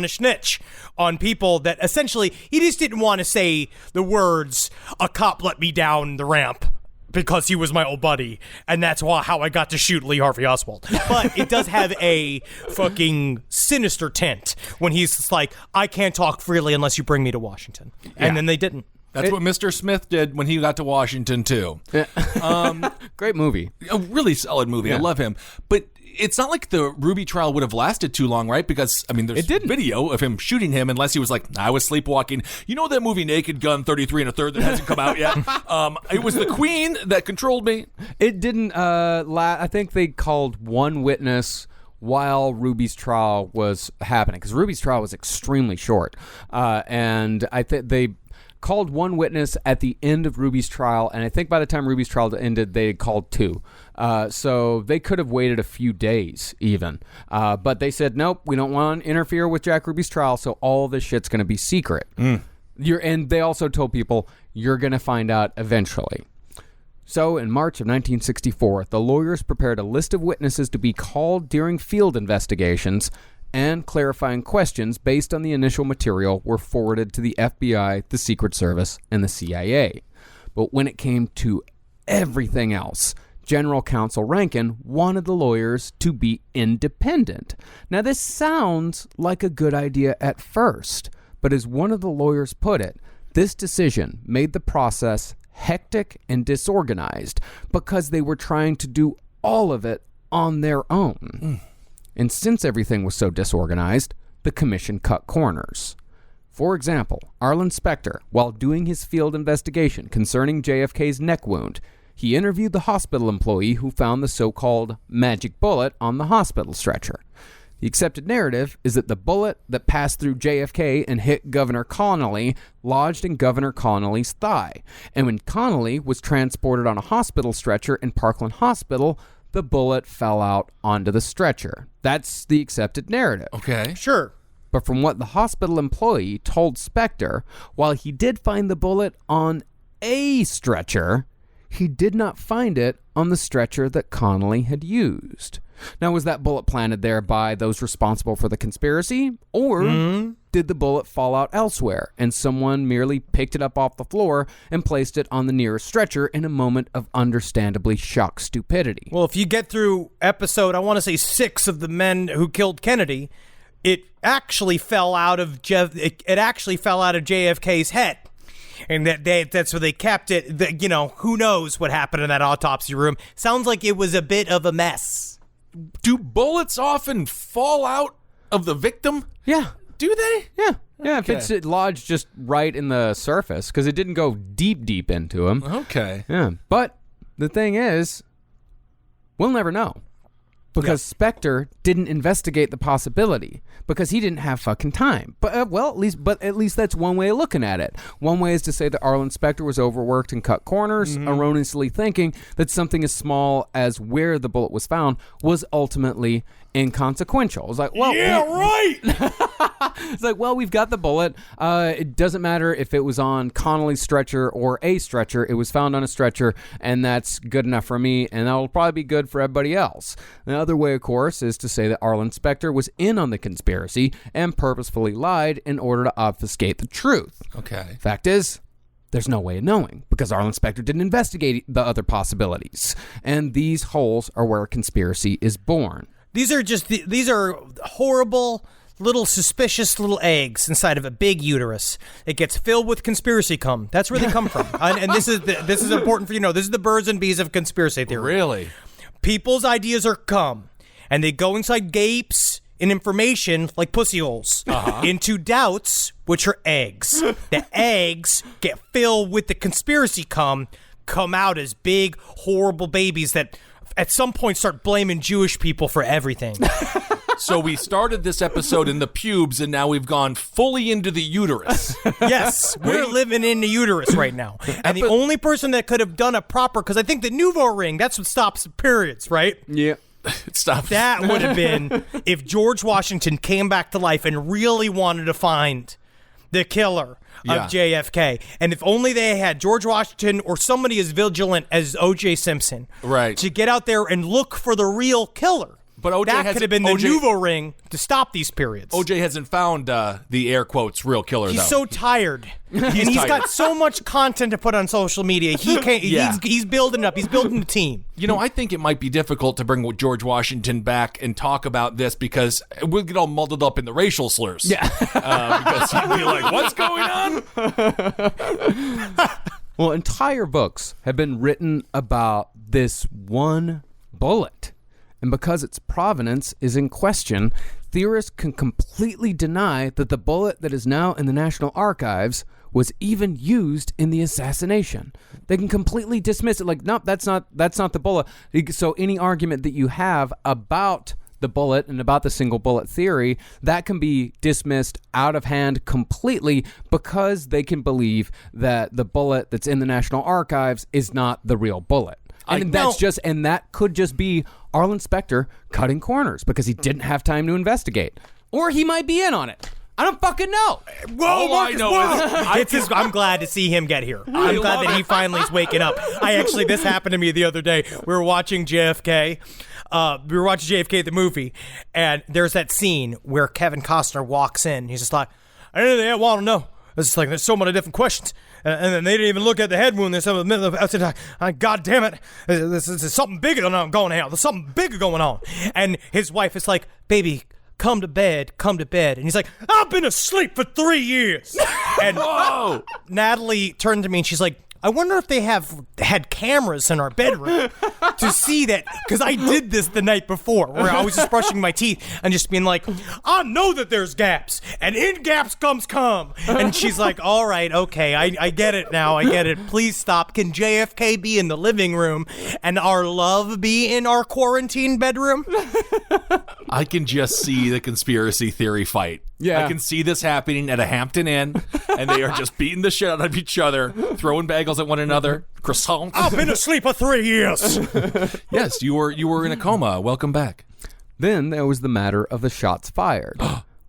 snitch on people that essentially, he just didn't want to say the words, a cop let me down the ramp, because he was my old buddy, and that's how I got to shoot Lee Harvey Oswald. But it does have a fucking sinister tint when he's just like, I can't talk freely unless you bring me to Washington. And then they didn't. That's what Mr. Smith did when he got to Washington, too. Great movie. A really solid movie. I love him. But it's not like the Ruby trial would have lasted too long, right? Because, I mean, there's video of him shooting him unless he was like, I was sleepwalking. You know that movie Naked Gun 33 1/3 that hasn't come out yet? It was the Queen that controlled me. It didn't, I think they called one witness while Ruby's trial was happening, because Ruby's trial was extremely short. And I think they called one witness at the end of Ruby's trial, and I think by the time Ruby's trial ended, they had called two. So they could have waited a few days even. But they said, nope, we don't want to interfere with Jack Ruby's trial, so all this shit's going to be secret. And they also told people, you're going to find out eventually. So in March of 1964, the lawyers prepared a list of witnesses to be called during field investigations, and clarifying questions based on the initial material were forwarded to the FBI, the Secret Service, and the CIA. But when it came to everything else, General Counsel Rankin wanted the lawyers to be independent. Now, this sounds like a good idea at first, but as one of the lawyers put it, this decision made the process hectic and disorganized because they were trying to do all of it on their own. And since everything was so disorganized, the commission cut corners. For example, Arlen Specter, while doing his field investigation concerning JFK's neck wound, he interviewed the hospital employee who found the so-called magic bullet on the hospital stretcher. The accepted narrative is that the bullet that passed through JFK and hit Governor Connolly lodged in Governor Connolly's thigh. And when Connolly was transported on a hospital stretcher in Parkland Hospital, the bullet fell out onto the stretcher. That's the accepted narrative. Okay. Sure. But from what the hospital employee told Specter, while he did find the bullet on a stretcher, he did not find it on the stretcher that Connolly had used. Now, was that bullet planted there by those responsible for the conspiracy? Or did the bullet fall out elsewhere and someone merely picked it up off the floor and placed it on the nearest stretcher in a moment of understandably shocked stupidity? Well, if you get through episode, I want to say 6 of the men who killed Kennedy, it actually fell out of JFK's head. And that's where they kept it. Who knows what happened in that autopsy room. Sounds like it was a bit of a mess. Do bullets often fall out of the victim? Yeah. Do they? Yeah. If it's lodged just right in the surface, because it didn't go deep into him. Okay. Yeah. But the thing is, we'll never know. Because Specter didn't investigate the possibility because he didn't have fucking time. But at least that's one way of looking at it. One way is to say that Arlen Specter was overworked and cut corners, erroneously thinking that something as small as where the bullet was found was ultimately inconsequential. It's like, well, right. It's like, well, we've got the bullet. It doesn't matter if it was on Connolly's stretcher or a stretcher. It was found on a stretcher, and that's good enough for me, and that'll probably be good for everybody else. The other way, of course, is to say that Arlen Specter was in on the conspiracy and purposefully lied in order to obfuscate the truth. Okay. Fact is, there's no way of knowing because Arlen Specter didn't investigate the other possibilities. And these holes are where a conspiracy is born. These are horrible, little suspicious little eggs inside of a big uterus. It gets filled with conspiracy cum. That's where they come from. And this is important for you to know. This is the birds and bees of conspiracy theory. Really? People's ideas are cum, and they go inside gapes in information like pussy holes into doubts, which are eggs. The eggs get filled with the conspiracy cum, come out as big, horrible babies that at some point start blaming Jewish people for everything. So we started this episode in the pubes, and now we've gone fully into the uterus. Yes, we're living in the uterus right now. And the only person that could have done it proper, because I think the Nouveau ring, that's what stops periods, right? Yeah. Stop. That would have been if George Washington came back to life and really wanted to find the killer of JFK. And if only they had George Washington or somebody as vigilant as O.J. Simpson to get out there and look for the real killer. But OJ that could have been the Nouveau ring to stop these periods. OJ hasn't found the air quotes real killer, He's though. so tired. He's got so much content to put on social media. He can't. He's building it up. He's building a team. You know, I think it might be difficult to bring George Washington back and talk about this because we'll get all muddled up in the racial slurs. Yeah. Because he'd be like, what's going on? Well, entire books have been written about this one bullet. And because its provenance is in question, theorists can completely deny that the bullet that is now in the National Archives was even used in the assassination. They can completely dismiss it like, nope, that's not the bullet. So any argument that you have about the bullet and about the single bullet theory, that can be dismissed out of hand completely because they can believe that the bullet that's in the National Archives is not the real bullet. And that could just be Arlen Specter cutting corners because he didn't have time to investigate. Or he might be in on it. I don't fucking know. Whoa, Marcus, I'm glad to see him get here. I'm glad that he finally is waking up. This happened to me the other day. We were watching JFK. The movie, and there's that scene where Kevin Costner walks in. He's just like, anything I want to know. It's just like, there's so many different questions. And then they didn't even look at the head wound. There's some God damn it. This is something bigger going on. There's something bigger going on. And his wife is like, baby, come to bed. And he's like, I've been asleep for 3 years. And Natalie turned to me and she's like, I wonder if they had cameras in our bedroom to see that, because I did this the night before, where I was just brushing my teeth and just being like, I know that there's gaps, and in gaps comes cum. And she's like, all right, okay, I get it now, I get it. Please stop. Can JFK be in the living room and our love be in our quarantine bedroom? I can just see the conspiracy theory fight. Yeah. I can see this happening at a Hampton Inn, and they are just beating the shit out of each other, throwing bagels at one another, croissants. I've been asleep for 3 years. Yes, you were in a coma. Welcome back. Then there was the matter of the shots fired.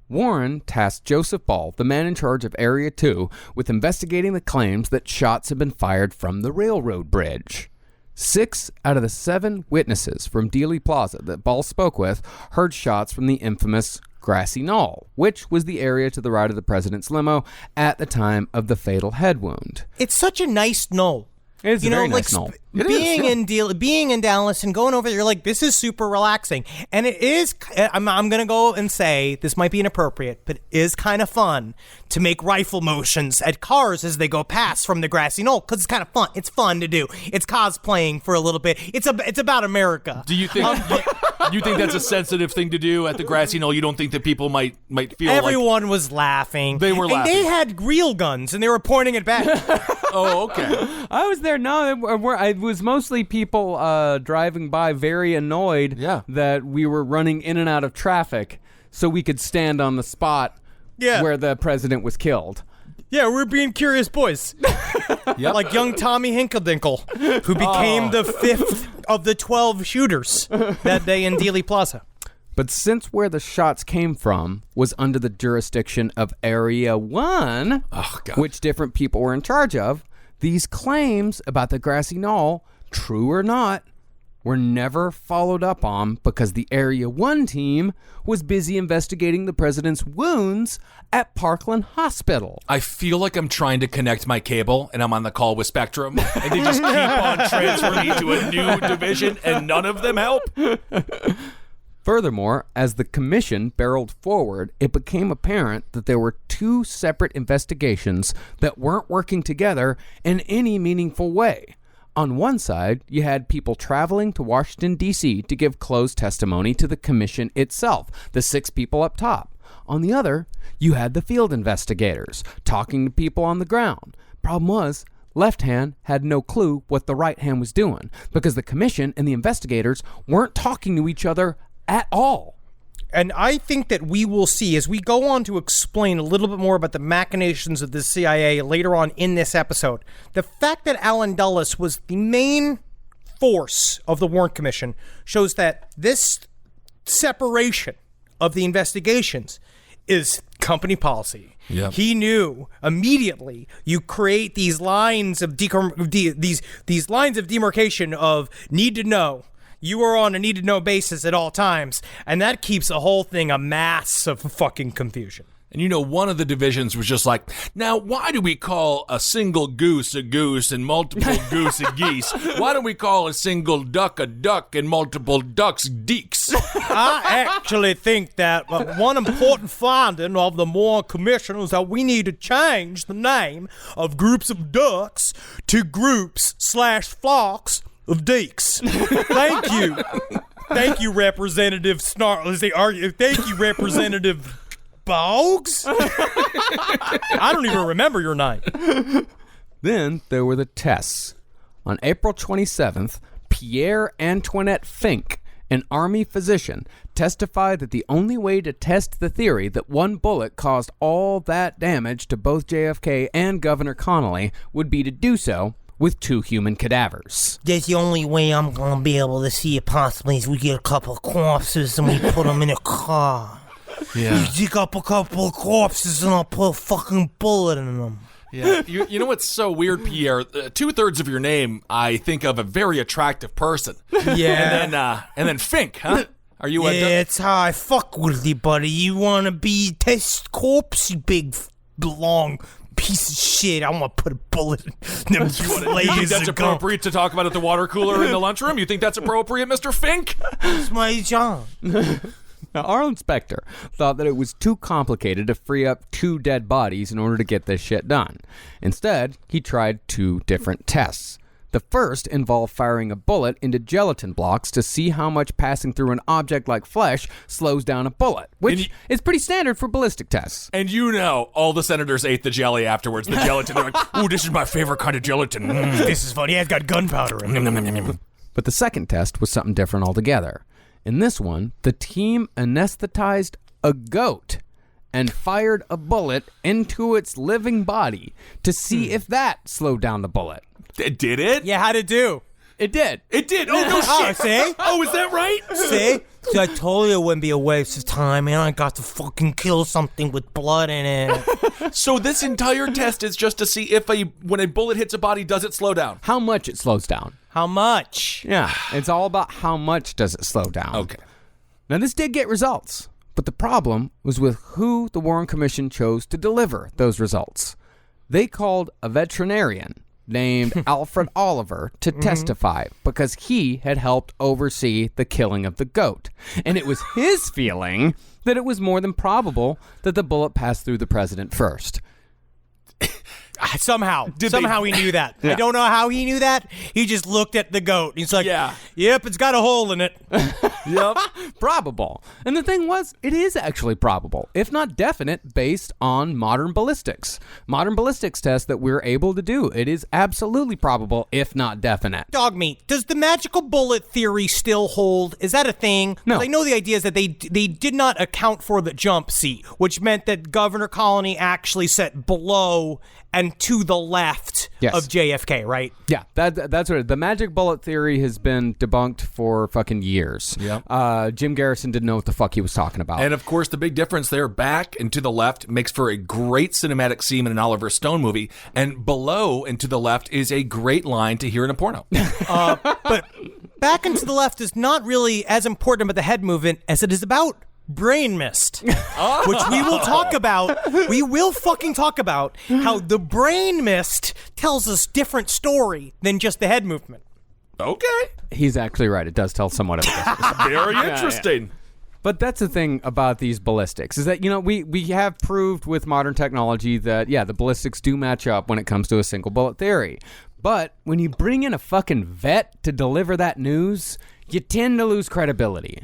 Warren tasked Joseph Ball, the man in charge of Area 2, with investigating the claims that shots had been fired from the railroad bridge. 6 out of the 7 witnesses from Dealey Plaza that Ball spoke with heard shots from the infamous Grassy Knoll, which was the area to the right of the president's limo at the time of the fatal head wound. It's such a nice knoll. It's a very nice knoll. Being in Dallas and going over there, you're like, this is super relaxing. And it is, I'm going to go and say, this might be inappropriate, but it is kind of fun to make rifle motions at cars as they go past from the grassy knoll, because it's kind of fun. It's fun to do. It's cosplaying for a little bit. It's about America. Do you think you think that's a sensitive thing to do at the grassy knoll? You don't think that people might feel Everyone was laughing. They were laughing. And they had real guns, and they were pointing it back. Oh, okay. I was there. No, it was mostly people driving by very annoyed that we were running in and out of traffic so we could stand on the spot where the president was killed. Yeah, we're being curious boys. Yep. Like young Tommy Hinkledinkel, who became the 5th of the 12 shooters that day in Dealey Plaza. But since where the shots came from was under the jurisdiction of Area 1, which different people were in charge of, these claims about the grassy knoll, true or not, were never followed up on because the Area 1 team was busy investigating the president's wounds at Parkland Hospital. I feel like I'm trying to connect my cable, and I'm on the call with Spectrum, and they just keep on transferring me to a new division, and none of them help. Furthermore, as the commission barreled forward, it became apparent that there were 2 separate investigations that weren't working together in any meaningful way. On one side, you had people traveling to Washington, D.C. to give closed testimony to the commission itself, the 6 people up top. On the other, you had the field investigators talking to people on the ground. Problem was, left hand had no clue what the right hand was doing because the commission and the investigators weren't talking to each other at all. And I think that we will see, as we go on to explain a little bit more about the machinations of the CIA later on in this episode, the fact that Allen Dulles was the main force of the Warren Commission shows that this separation of the investigations is company policy. Yep. He knew immediately you create these lines of these lines of demarcation of need to know. You are on a need-to-know basis at all times, and that keeps the whole thing a mass of fucking confusion. And you know, one of the divisions was just like, now, why do we call a single goose a goose and multiple goose a geese? Why don't we call a single duck a duck and multiple ducks deeks? I actually think that one important finding of the Warren Commission is that we need to change the name of groups of ducks to groups/flocks of deeks. Thank you. Thank you, Representative Snarlin. Thank you, Representative Boggs? I don't even remember your name. Then there were the tests. On April 27th, Pierre Antoinette Fink, an Army physician, testified that the only way to test the theory that one bullet caused all that damage to both JFK and Governor Connolly would be to do so with 2 human cadavers. That's the only way I'm gonna be able to see it possibly is we get a couple of corpses and we put them in a car. Yeah. You dig up a couple of corpses and I'll put a fucking bullet in them. Yeah. You know what's so weird, Pierre? 2/3 of your name, I think of a very attractive person. Yeah. And then Fink, huh? Are you it's how I fuck with you, buddy. You wanna be test corpse, you big, long piece of shit. I want to put a bullet in them You think that's appropriate to talk about at the water cooler in the lunchroom? You think that's appropriate, Mr. Fink? It's my job. Now, Arlen Specter thought that it was too complicated to free up 2 dead bodies in order to get this shit done. Instead, he tried 2 different tests. The first involved firing a bullet into gelatin blocks to see how much passing through an object like flesh slows down a bullet, which is pretty standard for ballistic tests. And all the senators ate the jelly afterwards. The gelatin. They're like, ooh, this is my favorite kind of gelatin. This is funny. It's got gunpowder in it. But the second test was something different altogether. In this one, the team anesthetized a goat and fired a bullet into its living body to see if that slowed down the bullet. Did it? Yeah, how'd it do? It did. It did. Oh, no shit. See? Oh, is that right? See? So I told you it wouldn't be a waste of time, and I got to fucking kill something with blood in it. So this entire test is just to see if when a bullet hits a body, does it slow down? How much it slows down. How much? Yeah, it's all about how much does it slow down. Okay. Now, this did get results, but the problem was with who the Warren Commission chose to deliver those results. They called a veterinarian named Alfred Oliver to testify because he had helped oversee the killing of the goat. And it was his feeling that it was more than probable that the bullet passed through the president first. Somehow he knew that. Yeah. I don't know how he knew that. He just looked at the goat. He's like, Yeah. Yep, it's got a hole in it. Yep. Probable. And the thing was, it is actually probable, if not definite, based on modern ballistics. Modern ballistics tests that we're able to do. It is absolutely probable, if not definite. Dog meat. Does the magical bullet theory still hold? Is that a thing? 'Cause No. I know the idea is that they did not account for the jump seat, which meant that Governor Colony actually sat below and to the left Yes. of JFK, right? Yeah, that's what the magic bullet theory has been debunked for fucking years. Yep. Jim Garrison didn't know what the fuck he was talking about. And of course, the big difference there, back and to the left, makes for a great cinematic scene in an Oliver Stone movie, and below and to the left is a great line to hear in a porno. But back and to the left is not really as important about the head movement as it is about brain mist, which we will talk about. We will fucking talk about how the brain mist tells us different story than just the head movement. Okay. He's actually right. It does tell somewhat of a difference. Very interesting. But that's the thing about these ballistics is that, we have proved with modern technology that, the ballistics do match up when it comes to a single bullet theory. But when you bring in a fucking vet to deliver that news, you tend to lose credibility.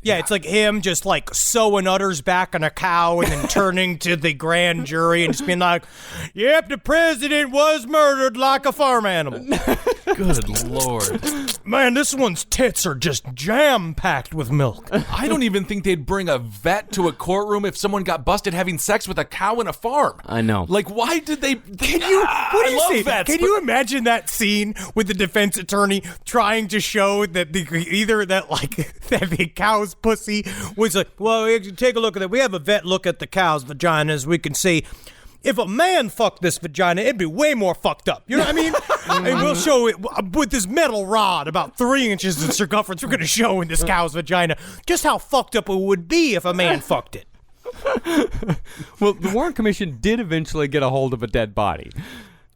Yeah, it's like him just like sewing udders back on a cow and then turning to the grand jury and just being like, yep, the president was murdered like a farm animal. Good Lord. Man, this one's tits are just jam-packed with milk. I don't even think they'd bring a vet to a courtroom if someone got busted having sex with a cow in a farm. I know. Like, why did they... What do you say? Vets, Can you imagine that scene with the defense attorney trying to show that that the cow's pussy was like, well, take a look at it. We have a vet look at the cow's vaginas. We can see if a man fucked this vagina, it'd be way more fucked up. You know what I mean? And we'll show it with this metal rod about 3 inches in circumference. We're going to show in this cow's vagina just how fucked up it would be if a man fucked it. Well, the Warren Commission did eventually get a hold of a dead body.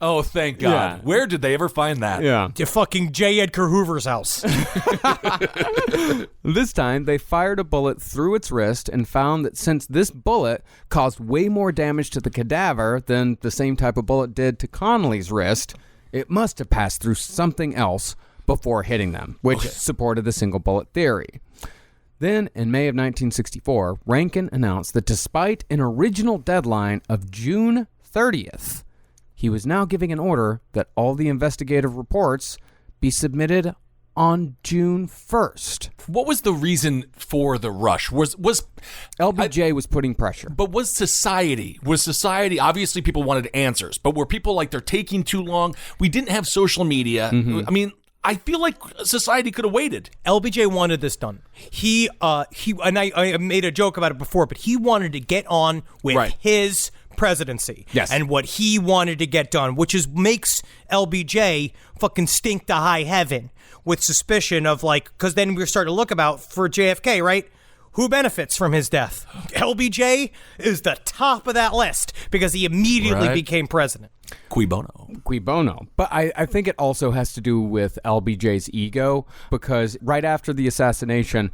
Oh, thank God. Yeah. Where did they ever find that? Yeah. To fucking J. Edgar Hoover's house. This time, they fired a bullet through its wrist and found that since this bullet caused way more damage to the cadaver than the same type of bullet did to Connolly's wrist, it must have passed through something else before hitting them, which supported the single bullet theory. Then, in May of 1964, Rankin announced that despite an original deadline of June 30th, he was now giving an order that all the investigative reports be submitted on June 1st. What was the reason for the rush? Was LBJ was putting pressure. But was society, obviously people wanted answers, but were people like, they're taking too long? We didn't have social media. I mean, I feel like society could have waited. LBJ wanted this done. He and I made a joke about it before, but he wanted to get on with his presidency. Yes. And what he wanted to get done, which makes LBJ fucking stink to high heaven with suspicion of because then we're starting to look about for JFK, right? Who benefits from his death? LBJ is the top of that list because he immediately became president. Cui bono. Cui bono. But I think it also has to do with LBJ's ego because right after the assassination,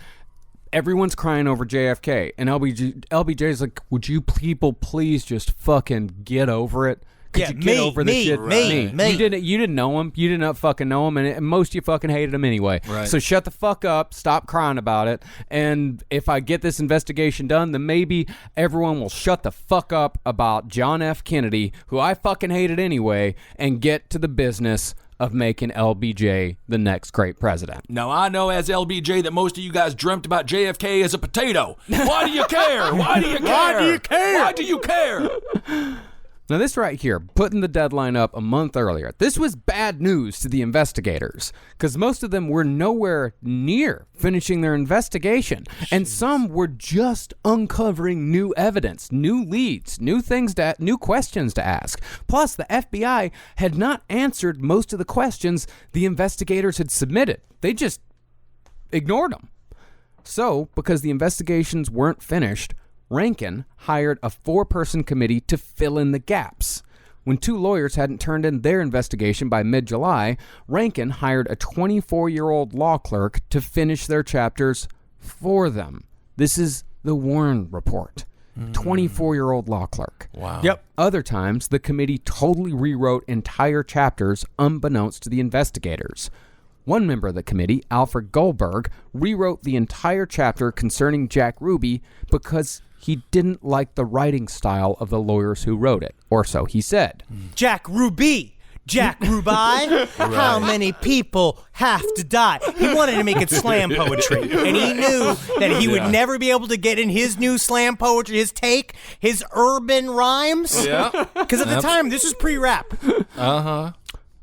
everyone's crying over JFK, and LBJ's like, would you people please just fucking get over it? Could you get over this shit? Me. You didn't know him. You didn't fucking know him, and most of you fucking hated him anyway. Right. So shut the fuck up. Stop crying about it. And if I get this investigation done, then maybe everyone will shut the fuck up about John F. Kennedy, who I fucking hated anyway, and get to the business of making LBJ the next great president. Now, I know as LBJ that most of you guys dreamt about JFK as a potato. Why do you care? Why do you care? Why do you care? Why do you care? Now, this right here, putting the deadline up a month earlier, this was bad news to the investigators because most of them were nowhere near finishing their investigation. And some were just uncovering new evidence, new leads, new questions to ask. Plus, the FBI had not answered most of the questions the investigators had submitted. They just ignored them. So, because the investigations weren't finished, Rankin hired a 4-person committee to fill in the gaps. When 2 lawyers hadn't turned in their investigation by mid-July, Rankin hired a 24-year-old law clerk to finish their chapters for them. This is the Warren Report. 24-year-old law clerk. Wow. Yep. Other times, the committee totally rewrote entire chapters unbeknownst to the investigators. One member of the committee, Alfred Goldberg, rewrote the entire chapter concerning Jack Ruby because he didn't like the writing style of the lawyers who wrote it, or so he said. Jack Ruby. Jack Ruby. How many people have to die? He wanted to make it slam poetry, and he knew that he would never be able to get in his new slam poetry, his take, his urban rhymes. Yeah. Because at the time, this was pre-rap. Uh-huh.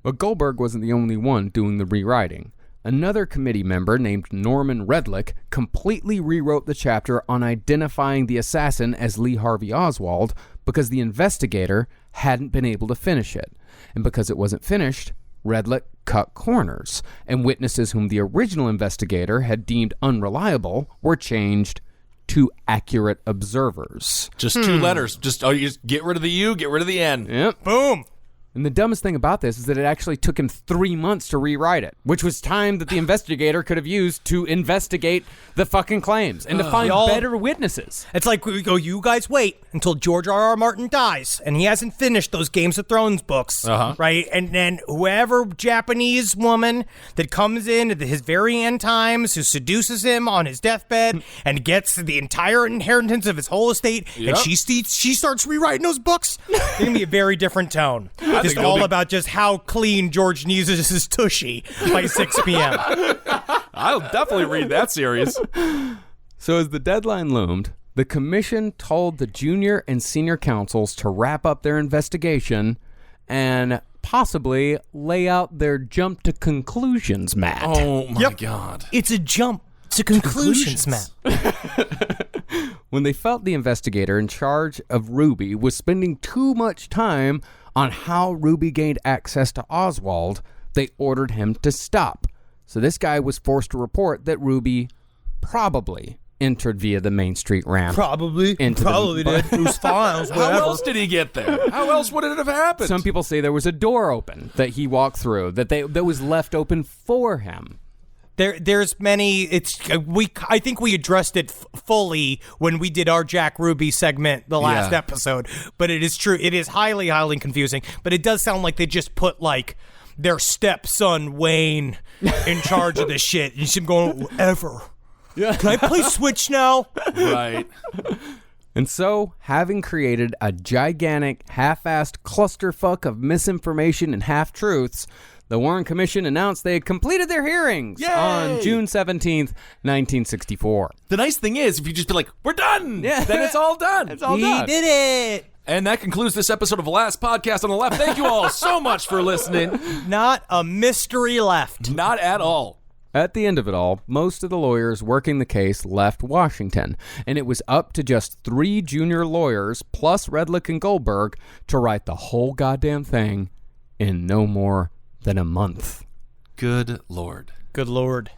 But Goldberg wasn't the only one doing the rewriting. Another committee member named Norman Redlick completely rewrote the chapter on identifying the assassin as Lee Harvey Oswald because the investigator hadn't been able to finish it. And because it wasn't finished, Redlick cut corners, and witnesses whom the original investigator had deemed unreliable were changed to accurate observers. Just 2 letters. You just get rid of the U, get rid of the N. Yep. Boom. And the dumbest thing about this is that it actually took him 3 months to rewrite it, which was time that the investigator could have used to investigate the fucking claims and to find better witnesses. It's like we go, you guys wait until George R.R. Martin dies, and he hasn't finished those Games of Thrones books, right? And then whoever Japanese woman that comes in at his very end times, who seduces him on his deathbed and gets the entire inheritance of his whole estate, and she starts rewriting those books, it's going to be a very different tone. Just all about just how clean George needs his tushy by 6 p.m. I'll definitely read that series. So as the deadline loomed, the commission told the junior and senior counsels to wrap up their investigation and possibly lay out their jump to conclusions map. Oh, my God. It's a jump to conclusions, Matt. When they felt the investigator in charge of Ruby was spending too much time on how Ruby gained access to Oswald, they ordered him to stop. So this guy was forced to report that Ruby probably entered via the Main Street ramp. Probably did. Those files, How else did he get there? How else would it have happened? Some people say there was a door open that he walked through, that was left open for him. There's many. I think we addressed it fully when we did our Jack Ruby segment the last episode. But it is true. It is highly, highly confusing. But it does sound like they just put like their stepson Wayne in charge of this shit. You see him going, whatever. Yeah. Can I play Switch now? Right. And so, having created a gigantic, half-assed clusterfuck of misinformation and half-truths, the Warren Commission announced they had completed their hearings on June 17th, 1964. The nice thing is, if you just be like, we're done, then it's all done. It's all done. We did it. And that concludes this episode of The Last Podcast on the Left. Thank you all so much for listening. Not a mystery left. Not at all. At the end of it all, most of the lawyers working the case left Washington, and it was up to just 3 junior lawyers, plus Redlick and Goldberg, to write the whole goddamn thing in no more than a month. Good Lord. Good Lord.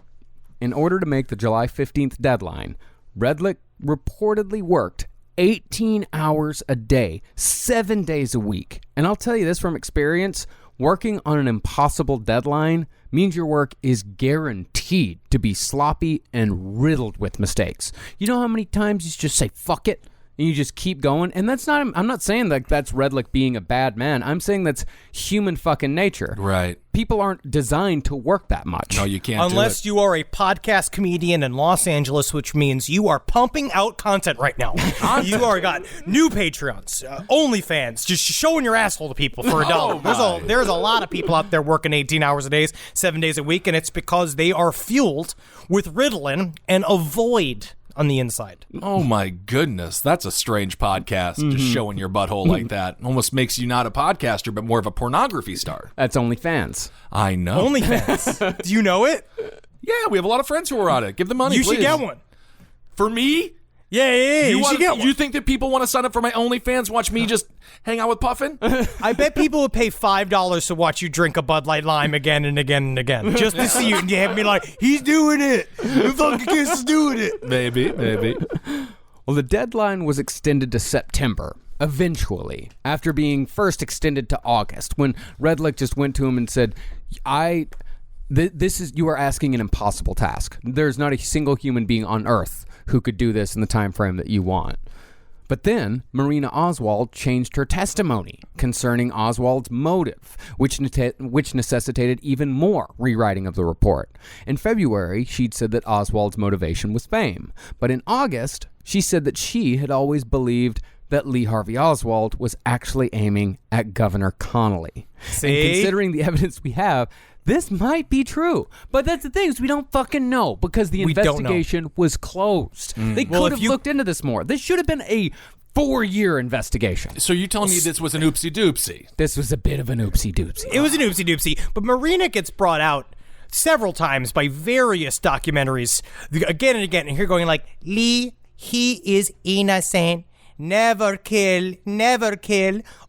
In order to make the July 15th deadline, Redlick reportedly worked 18 hours a day, 7 days a week. And I'll tell you this from experience, Working on an impossible deadline means your work is guaranteed to be sloppy and riddled with mistakes. You know how many times you just say, fuck it, and you just keep going? And that's not, I'm not saying that that's Redlick being a bad man. I'm saying that's human fucking nature. Right. People aren't designed to work that much. No, you can't Unless you are a podcast comedian in Los Angeles, which means you are pumping out content right now. You are got new Patreons, OnlyFans, just showing your asshole to people for $1. There's a lot of people out there working 18 hours a day, 7 days a week, and it's because they are fueled with Ritalin and a void on the inside. Oh my goodness, that's a strange podcast, just showing your butthole like that. Almost makes you not a podcaster, but more of a pornography star. That's OnlyFans. I know. OnlyFans. Do you know it? Yeah, we have a lot of friends who are on it. Give them money, You please. should get one. For me? Yeah, you should get one. You think that people want to sign up for my OnlyFans, watch me just hang out with Puffin? I bet people would pay $5 to watch you drink a Bud Light Lime again and again and again, just to see you and have me like, he's doing it. The fucking kid is doing it. Maybe. Well, the deadline was extended to September, eventually, after being first extended to August, when Redlick just went to him and said, you are asking an impossible task. There's not a single human being on Earth who could do this in the time frame that you want. But then Marina Oswald changed her testimony concerning Oswald's motive, which necessitated even more rewriting of the report. In February, she'd said that Oswald's motivation was fame. But in August, she said that she had always believed that Lee Harvey Oswald was actually aiming at Governor Connolly. See? And considering the evidence we have, this might be true. But that's the thing, is we don't fucking know, because the investigation was closed. They could have looked into this more. This should have been a 4-year investigation. So you're telling me this was an oopsie doopsie? This was a bit of an oopsie doopsie. It was an oopsie doopsie, but Marina gets brought out several times by various documentaries again and again, and you're going like, Lee, he is innocent. Never kill,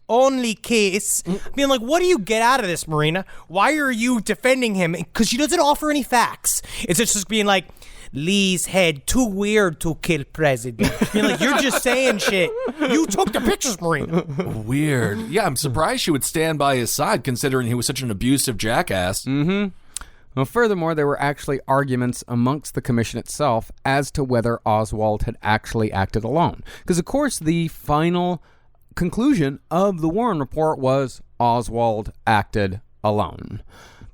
only kiss. Being like, what do you get out of this, Marina? Why are you defending him? Because she doesn't offer any facts. It's just being like, Lee's head too weird to kill president. Being like, you're just saying shit. You took the pictures, Marina. Weird. Yeah, I'm surprised she would stand by his side, considering he was such an abusive jackass. Well, furthermore, there were actually arguments amongst the commission itself as to whether Oswald had actually acted alone. Because, of course, the final conclusion of the Warren report was Oswald acted alone.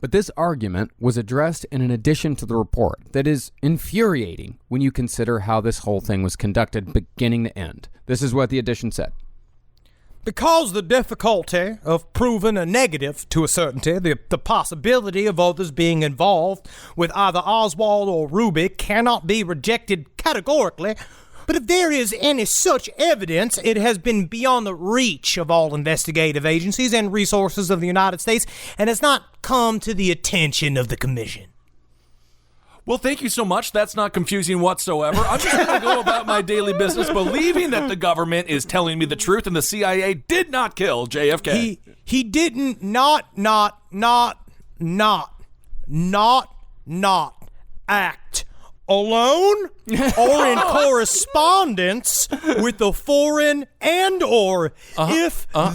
But this argument was addressed in an addition to the report that is infuriating when you consider how this whole thing was conducted beginning to end. This is what the addition said. Because the difficulty of proving a negative to a certainty, the possibility of others being involved with either Oswald or Ruby cannot be rejected categorically, but if there is any such evidence, it has been beyond the reach of all investigative agencies and resources of the United States and has not come to the attention of the Commission. Well, thank you so much. That's not confusing whatsoever. I'm just going to go about my daily business believing that the government is telling me the truth and the CIA did not kill JFK. He didn't not act alone or in correspondence with the foreign and or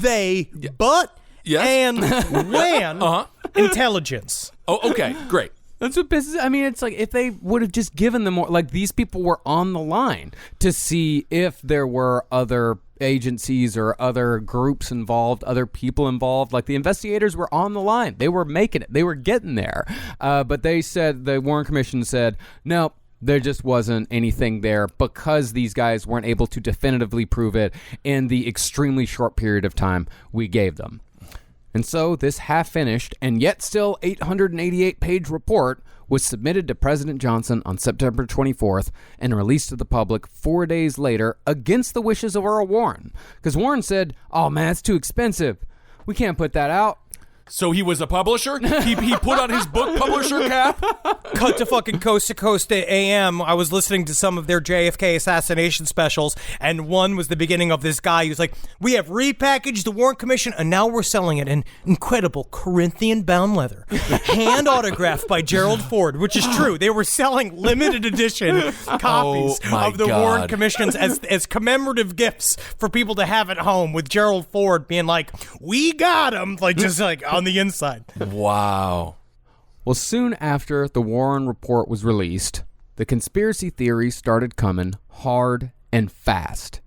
they but Yes. and when intelligence. Oh, okay, great. That's what pisses. I mean, it's like if they would have just given them more. Like, these people were on the line to see if there were other agencies or other groups involved, other people involved. Like, the investigators were on the line. They were making it. They were getting there. But they said, the Warren Commission said, no, there just wasn't anything there because these guys weren't able to definitively prove it in the extremely short period of time we gave them. And so this half-finished and yet still 888-page report was submitted to President Johnson on September 24th and released to the public 4 days later against the wishes of Earl Warren. Because Warren said, oh man, it's too expensive. We can't put that out. So he was a publisher? He put on his book publisher cap? Cut to fucking Coast to Coast AM. I was listening to some of their JFK assassination specials, and one was the beginning of this guy who's like, we have repackaged the Warren Commission, and now we're selling it in incredible Corinthian-bound leather. Hand autographed by Gerald Ford, which is true. They were selling limited edition copies of the Warren Commissions as commemorative gifts for people to have at home, with Gerald Ford being like, we got him. Like, just like, on the inside. Wow. Well, soon after the Warren Report was released, the conspiracy theories started coming hard and fast.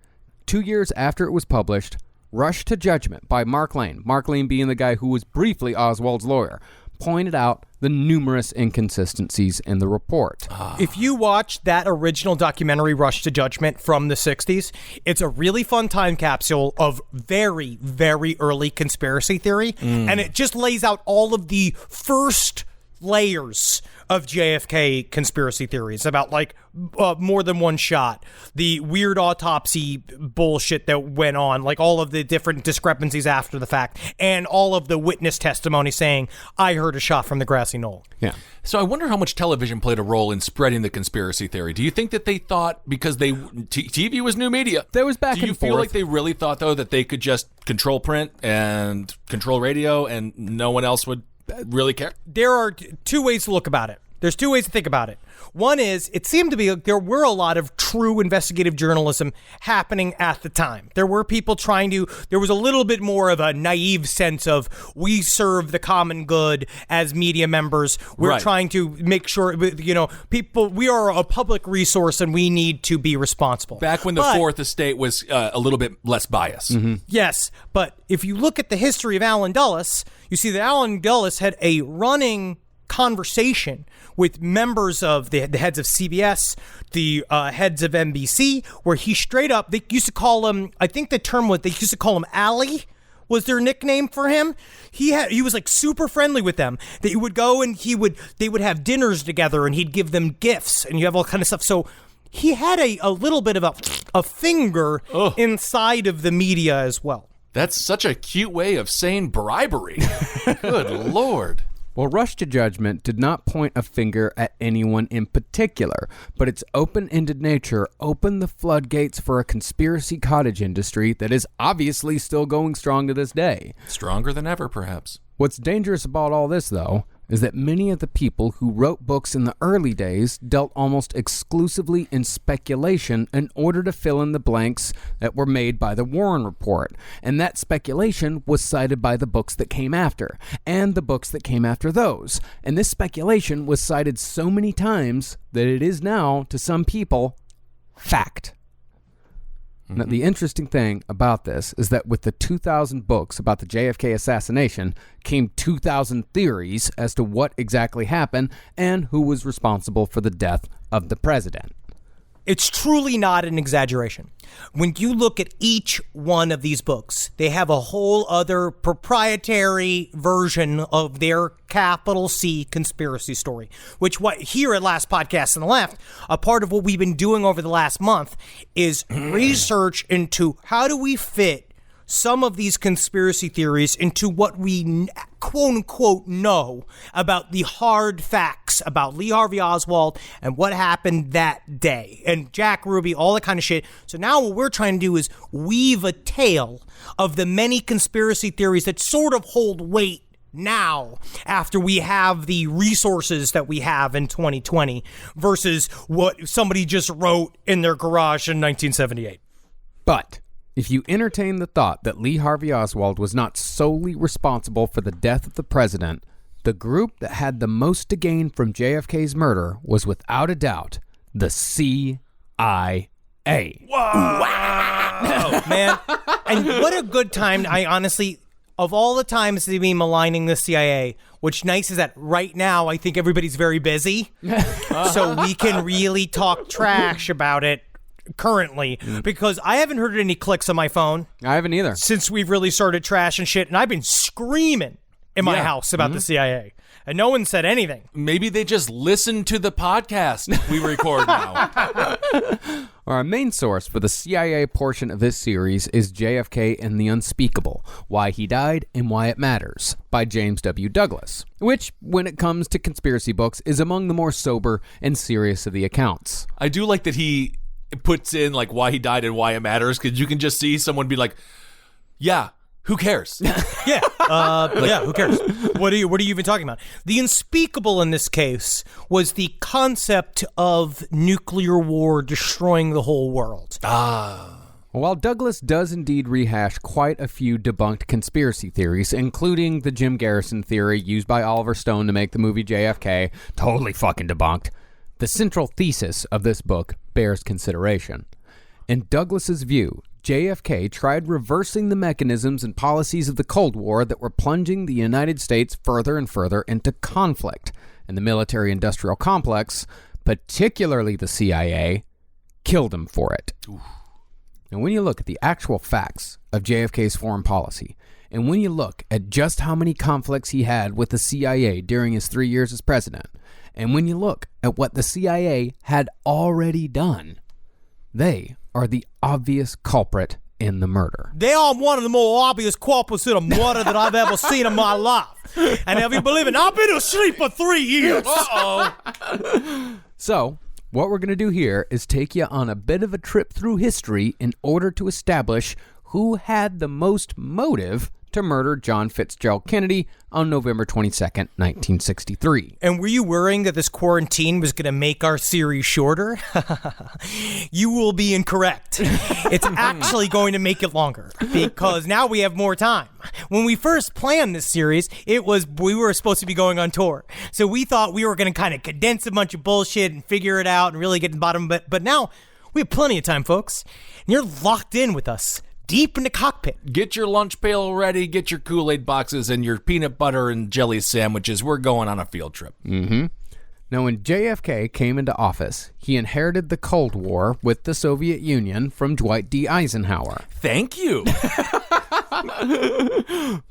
2 years after it was published, Rush to Judgment by Mark Lane being the guy who was briefly Oswald's lawyer, pointed out the numerous inconsistencies in the report. If you watch that original documentary, Rush to Judgment, from the 60s, it's a really fun time capsule of very, very early conspiracy theory, and it just lays out all of the first layers of JFK conspiracy theories about more than one shot, the weird autopsy bullshit that went on, like all of the different discrepancies after the fact, and all of the witness testimony saying, I heard a shot from the grassy knoll. Yeah. So I wonder how much television played a role in spreading the conspiracy theory. Do you think that they thought, because TV was new media, There was back and do you feel forth. like they really thought, though, that they could just control print and control radio and no one else would really care? There are two ways to look about it. There's two ways to think about it. One is, it seemed to be there were a lot of true investigative journalism happening at the time. There were people there was a little bit more of a naive sense of, we serve the common good as media members. We're Right. trying to make sure, we are a public resource and we need to be responsible. Back when the Fourth Estate was a little bit less biased. Yes, but if you look at the history of Allen Dulles, you see that Allen Dulles had a running conversation with members of the heads of CBS, the heads of NBC, where he straight up, they used to call him, I think the term was, they used to call him Allie, was their nickname for him. He was like super friendly with them. That he would go and they would have dinners together and he'd give them gifts and you have all kind of stuff. So he had a little bit of a finger inside of the media as well. That's such a cute way of saying bribery. Good Lord. Well, Rush to Judgment did not point a finger at anyone in particular, but its open-ended nature opened the floodgates for a conspiracy cottage industry that is obviously still going strong to this day. Stronger than ever, perhaps. What's dangerous about all this, though, is that many of the people who wrote books in the early days dealt almost exclusively in speculation in order to fill in the blanks that were made by the Warren Report. And that speculation was cited by the books that came after, and the books that came after those. And this speculation was cited so many times that it is now, to some people, fact. Now, the interesting thing about this is that with the 2,000 books about the JFK assassination came 2,000 theories as to what exactly happened and who was responsible for the death of the president. It's truly not an exaggeration. When you look at each one of these books, they have a whole other proprietary version of their capital C conspiracy story, which here at Last Podcast on the Left, a part of what we've been doing over the last month is research into how do we fit some of these conspiracy theories into what we quote-unquote know about the hard facts about Lee Harvey Oswald and what happened that day, and Jack Ruby, all that kind of shit. So now what we're trying to do is weave a tale of the many conspiracy theories that sort of hold weight now after we have the resources that we have in 2020 versus what somebody just wrote in their garage in 1978. But if you entertain the thought that Lee Harvey Oswald was not solely responsible for the death of the president, the group that had the most to gain from JFK's murder was without a doubt the CIA. Wow, man. And what a good time. I honestly, of all the times to be maligning the CIA, what's nice is that right now I think everybody's very busy. So we can really talk trash about it currently, because I haven't heard any clicks on my phone. I haven't either. Since we've really started trash and shit, and I've been screaming in my house about the CIA, and no one said anything. Maybe they just listen to the podcast we record now. Our main source for the CIA portion of this series is JFK and the Unspeakable, Why He Died and Why It Matters, by James W. Douglas, which, when it comes to conspiracy books, is among the more sober and serious of the accounts. I do like that he puts in like why he died and why it matters, because you can just see someone be like, yeah, who cares? Yeah, who cares? What are you even talking about? The unspeakable in this case was the concept of nuclear war destroying the whole world. Well, While Douglas does indeed rehash quite a few debunked conspiracy theories, including the Jim Garrison theory used by Oliver Stone to make the movie JFK, totally fucking debunked, the central thesis of this book bears consideration. In Douglas's view, JFK tried reversing the mechanisms and policies of the Cold War that were plunging the United States further and further into conflict, and the military-industrial complex, particularly the CIA, killed him for it. Oof. And when you look at the actual facts of JFK's foreign policy, and when you look at just how many conflicts he had with the CIA during his 3 years as president, and when you look at what the CIA had already done, they are the obvious culprit in the murder. They are one of the more obvious culprits in a murder that I've ever seen in my life. And if you believe it, I've been asleep for 3 years. Uh-oh. So, what we're going to do here is take you on a bit of a trip through history in order to establish who had the most motive to murder John Fitzgerald Kennedy on November 22nd, 1963. And were you worrying that this quarantine was going to make our series shorter? You will be incorrect. It's actually going to make it longer because now we have more time. When we first planned this series, we were supposed to be going on tour. So we thought we were going to kind of condense a bunch of bullshit and figure it out and really get to the bottom of it. But now we have plenty of time, folks. And you're locked in with us. Deep in the cockpit. Get your lunch pail ready, get your Kool-Aid boxes and your peanut butter and jelly sandwiches. We're going on a field trip. Mm-hmm. Now, when JFK came into office, he inherited the Cold War with the Soviet Union from Dwight D. Eisenhower. Thank you.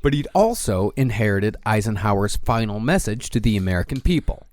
But he'd also inherited Eisenhower's final message to the American people.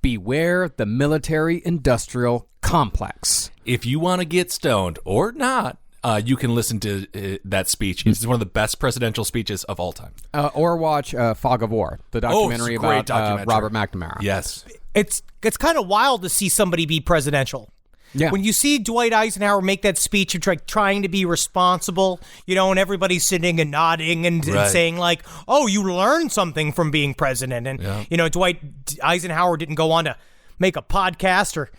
Beware the military-industrial complex. If you want to get stoned or not, you can listen to that speech. It's one of the best presidential speeches of all time. Or watch Fog of War, the documentary it's a great about documentary. Robert McNamara. Yes. It's kind of wild to see somebody be presidential. Yeah. When you see Dwight Eisenhower make that speech of trying to be responsible, and everybody's sitting and nodding and saying like, oh, you learned something from being president. And, Dwight Eisenhower didn't go on to make a podcast or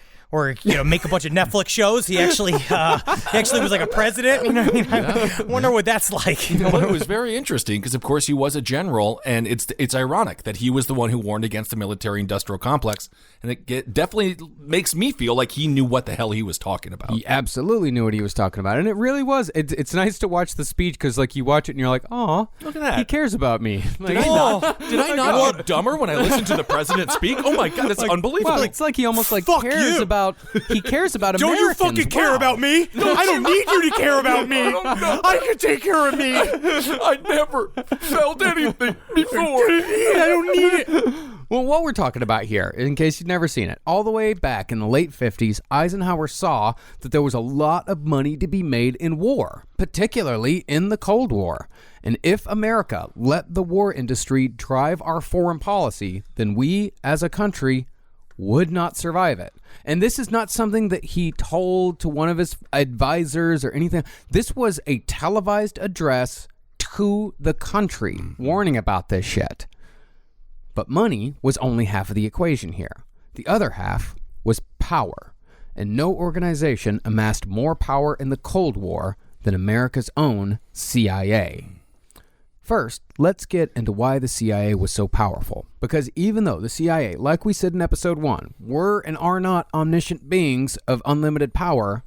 make a bunch of Netflix shows. He actually was like a president. I wonder what that's like. Well, it was very interesting because, of course, he was a general, and it's ironic that he was the one who warned against the military-industrial complex, and it definitely makes me feel like he knew what the hell he was talking about. He absolutely knew what he was talking about, and it really was. It's nice to watch the speech because, you watch it and you're like, oh, look at that. He cares about me. Did I not get dumber when I listened to the president speak? Oh my God, it's unbelievable. Well, it's like he almost Fuck cares you. about. He cares about Don't Americans. you fucking care about me? I don't need you to care about me. I can take care of me. I never felt anything before. I don't need it. Well, what we're talking about here, in case you've never seen it, all the way back in the late 50s, Eisenhower saw that there was a lot of money to be made in war, particularly in the Cold War. And if America let the war industry drive our foreign policy, then we, as a country, would not survive it. And this is not something that he told to one of his advisors or anything. This was a televised address to the country warning about this shit. But money was only half of the equation here. The other half was power. And no organization amassed more power in the Cold War than America's own CIA. First, let's get into why the CIA was so powerful. Because even though the CIA, like we said in episode 1, were and are not omniscient beings of unlimited power,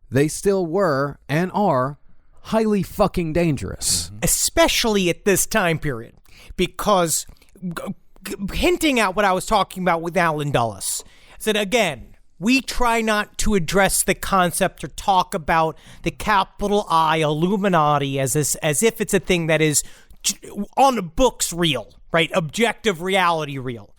they still were and are highly fucking dangerous. Especially at this time period. Because, hinting at what I was talking about with Allen Dulles, said again, we try not to address the concept or talk about the capital I Illuminati as if it's a thing that is on the books real, right? Objective reality real.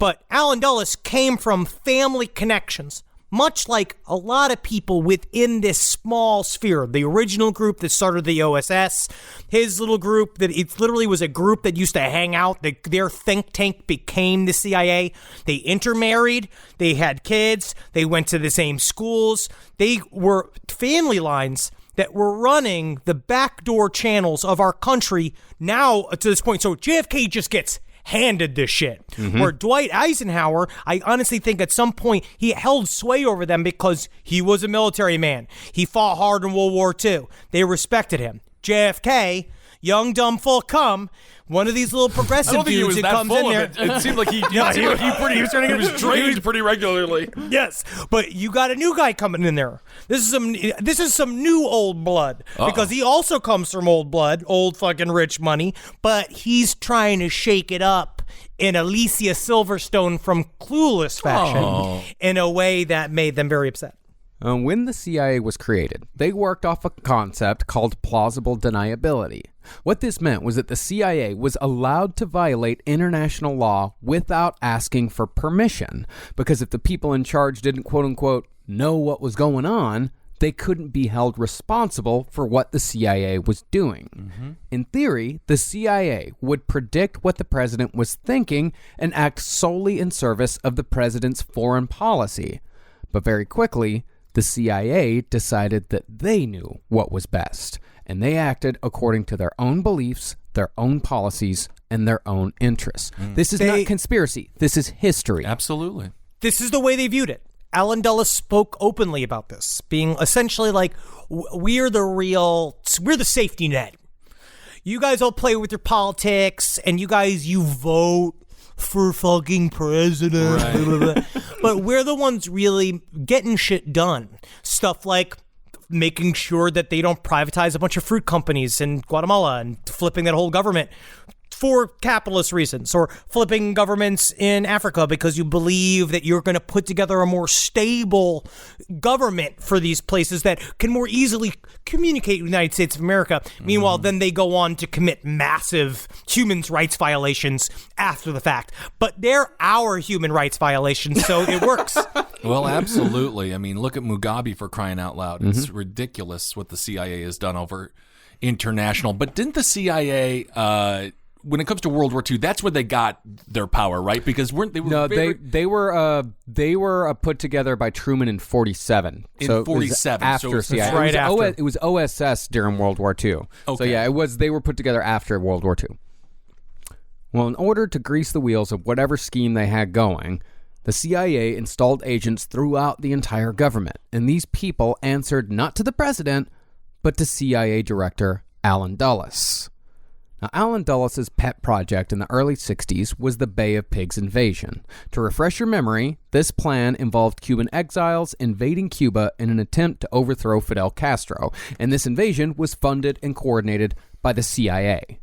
But Allen Dulles came from family connections, much like a lot of people within this small sphere. The original group that started the OSS, his little group, that it literally was a group that used to hang out. Their think tank became the CIA. They intermarried. They had kids. They went to the same schools. They were family lines that were running the backdoor channels of our country now to this point. So JFK just gets handed this shit. Where Dwight Eisenhower, I honestly think at some point he held sway over them because he was a military man. He fought hard in World War II. They respected him. JFK, young, dumb, full cum, one of these little progressive dudes who comes in there. It seemed like he was drained pretty regularly. Yes, but you got a new guy coming in there. This is some new old blood because he also comes from old blood, old fucking rich money, but he's trying to shake it up in Alicia Silverstone from Clueless fashion in a way that made them very upset. When the CIA was created, they worked off a concept called plausible deniability. What this meant was that the CIA was allowed to violate international law without asking for permission, because if the people in charge didn't quote-unquote know what was going on, they couldn't be held responsible for what the CIA was doing. In theory, the CIA would predict what the president was thinking and act solely in service of the president's foreign policy. But very quickly, the CIA decided that they knew what was best, and they acted according to their own beliefs, their own policies, and their own interests. This is not conspiracy. This is history. Absolutely. This is the way they viewed it. Allen Dulles spoke openly about this, being essentially like, we're the safety net. You guys all play with your politics, and you vote for fucking president. Right. Blah, blah, blah. But we're the ones really getting shit done. Stuff like making sure that they don't privatize a bunch of fruit companies in Guatemala and flipping that whole government for capitalist reasons, or flipping governments in Africa because you believe that you're going to put together a more stable government for these places that can more easily communicate with the United States of America. Meanwhile, then they go on to commit massive human rights violations after the fact. But they're our human rights violations, so it works. Well, absolutely. I mean, look at Mugabe, for crying out loud. It's ridiculous what the CIA has done over international. But didn't the CIA, when it comes to World War II, that's where they got their power, right? Because they were put together by Truman in 47. In 47, after so CIA. right after. It was OSS during World War II. Okay. So yeah, they were put together after World War II. Well, in order to grease the wheels of whatever scheme they had going, the CIA installed agents throughout the entire government, and these people answered not to the president, but to CIA Director Allen Dulles. Now, Allen Dulles' pet project in the early 60s was the Bay of Pigs invasion. To refresh your memory, this plan involved Cuban exiles invading Cuba in an attempt to overthrow Fidel Castro, and this invasion was funded and coordinated by the CIA.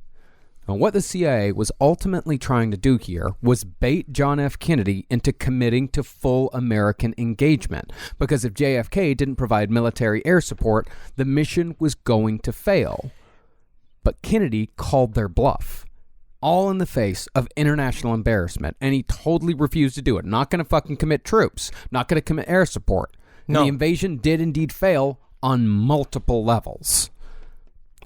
Now, what the CIA was ultimately trying to do here was bait John F. Kennedy into committing to full American engagement, because if JFK didn't provide military air support, the mission was going to fail. But Kennedy called their bluff, all in the face of international embarrassment, and he totally refused to do it. Not going to fucking commit troops, not going to commit air support. No. The invasion did indeed fail on multiple levels.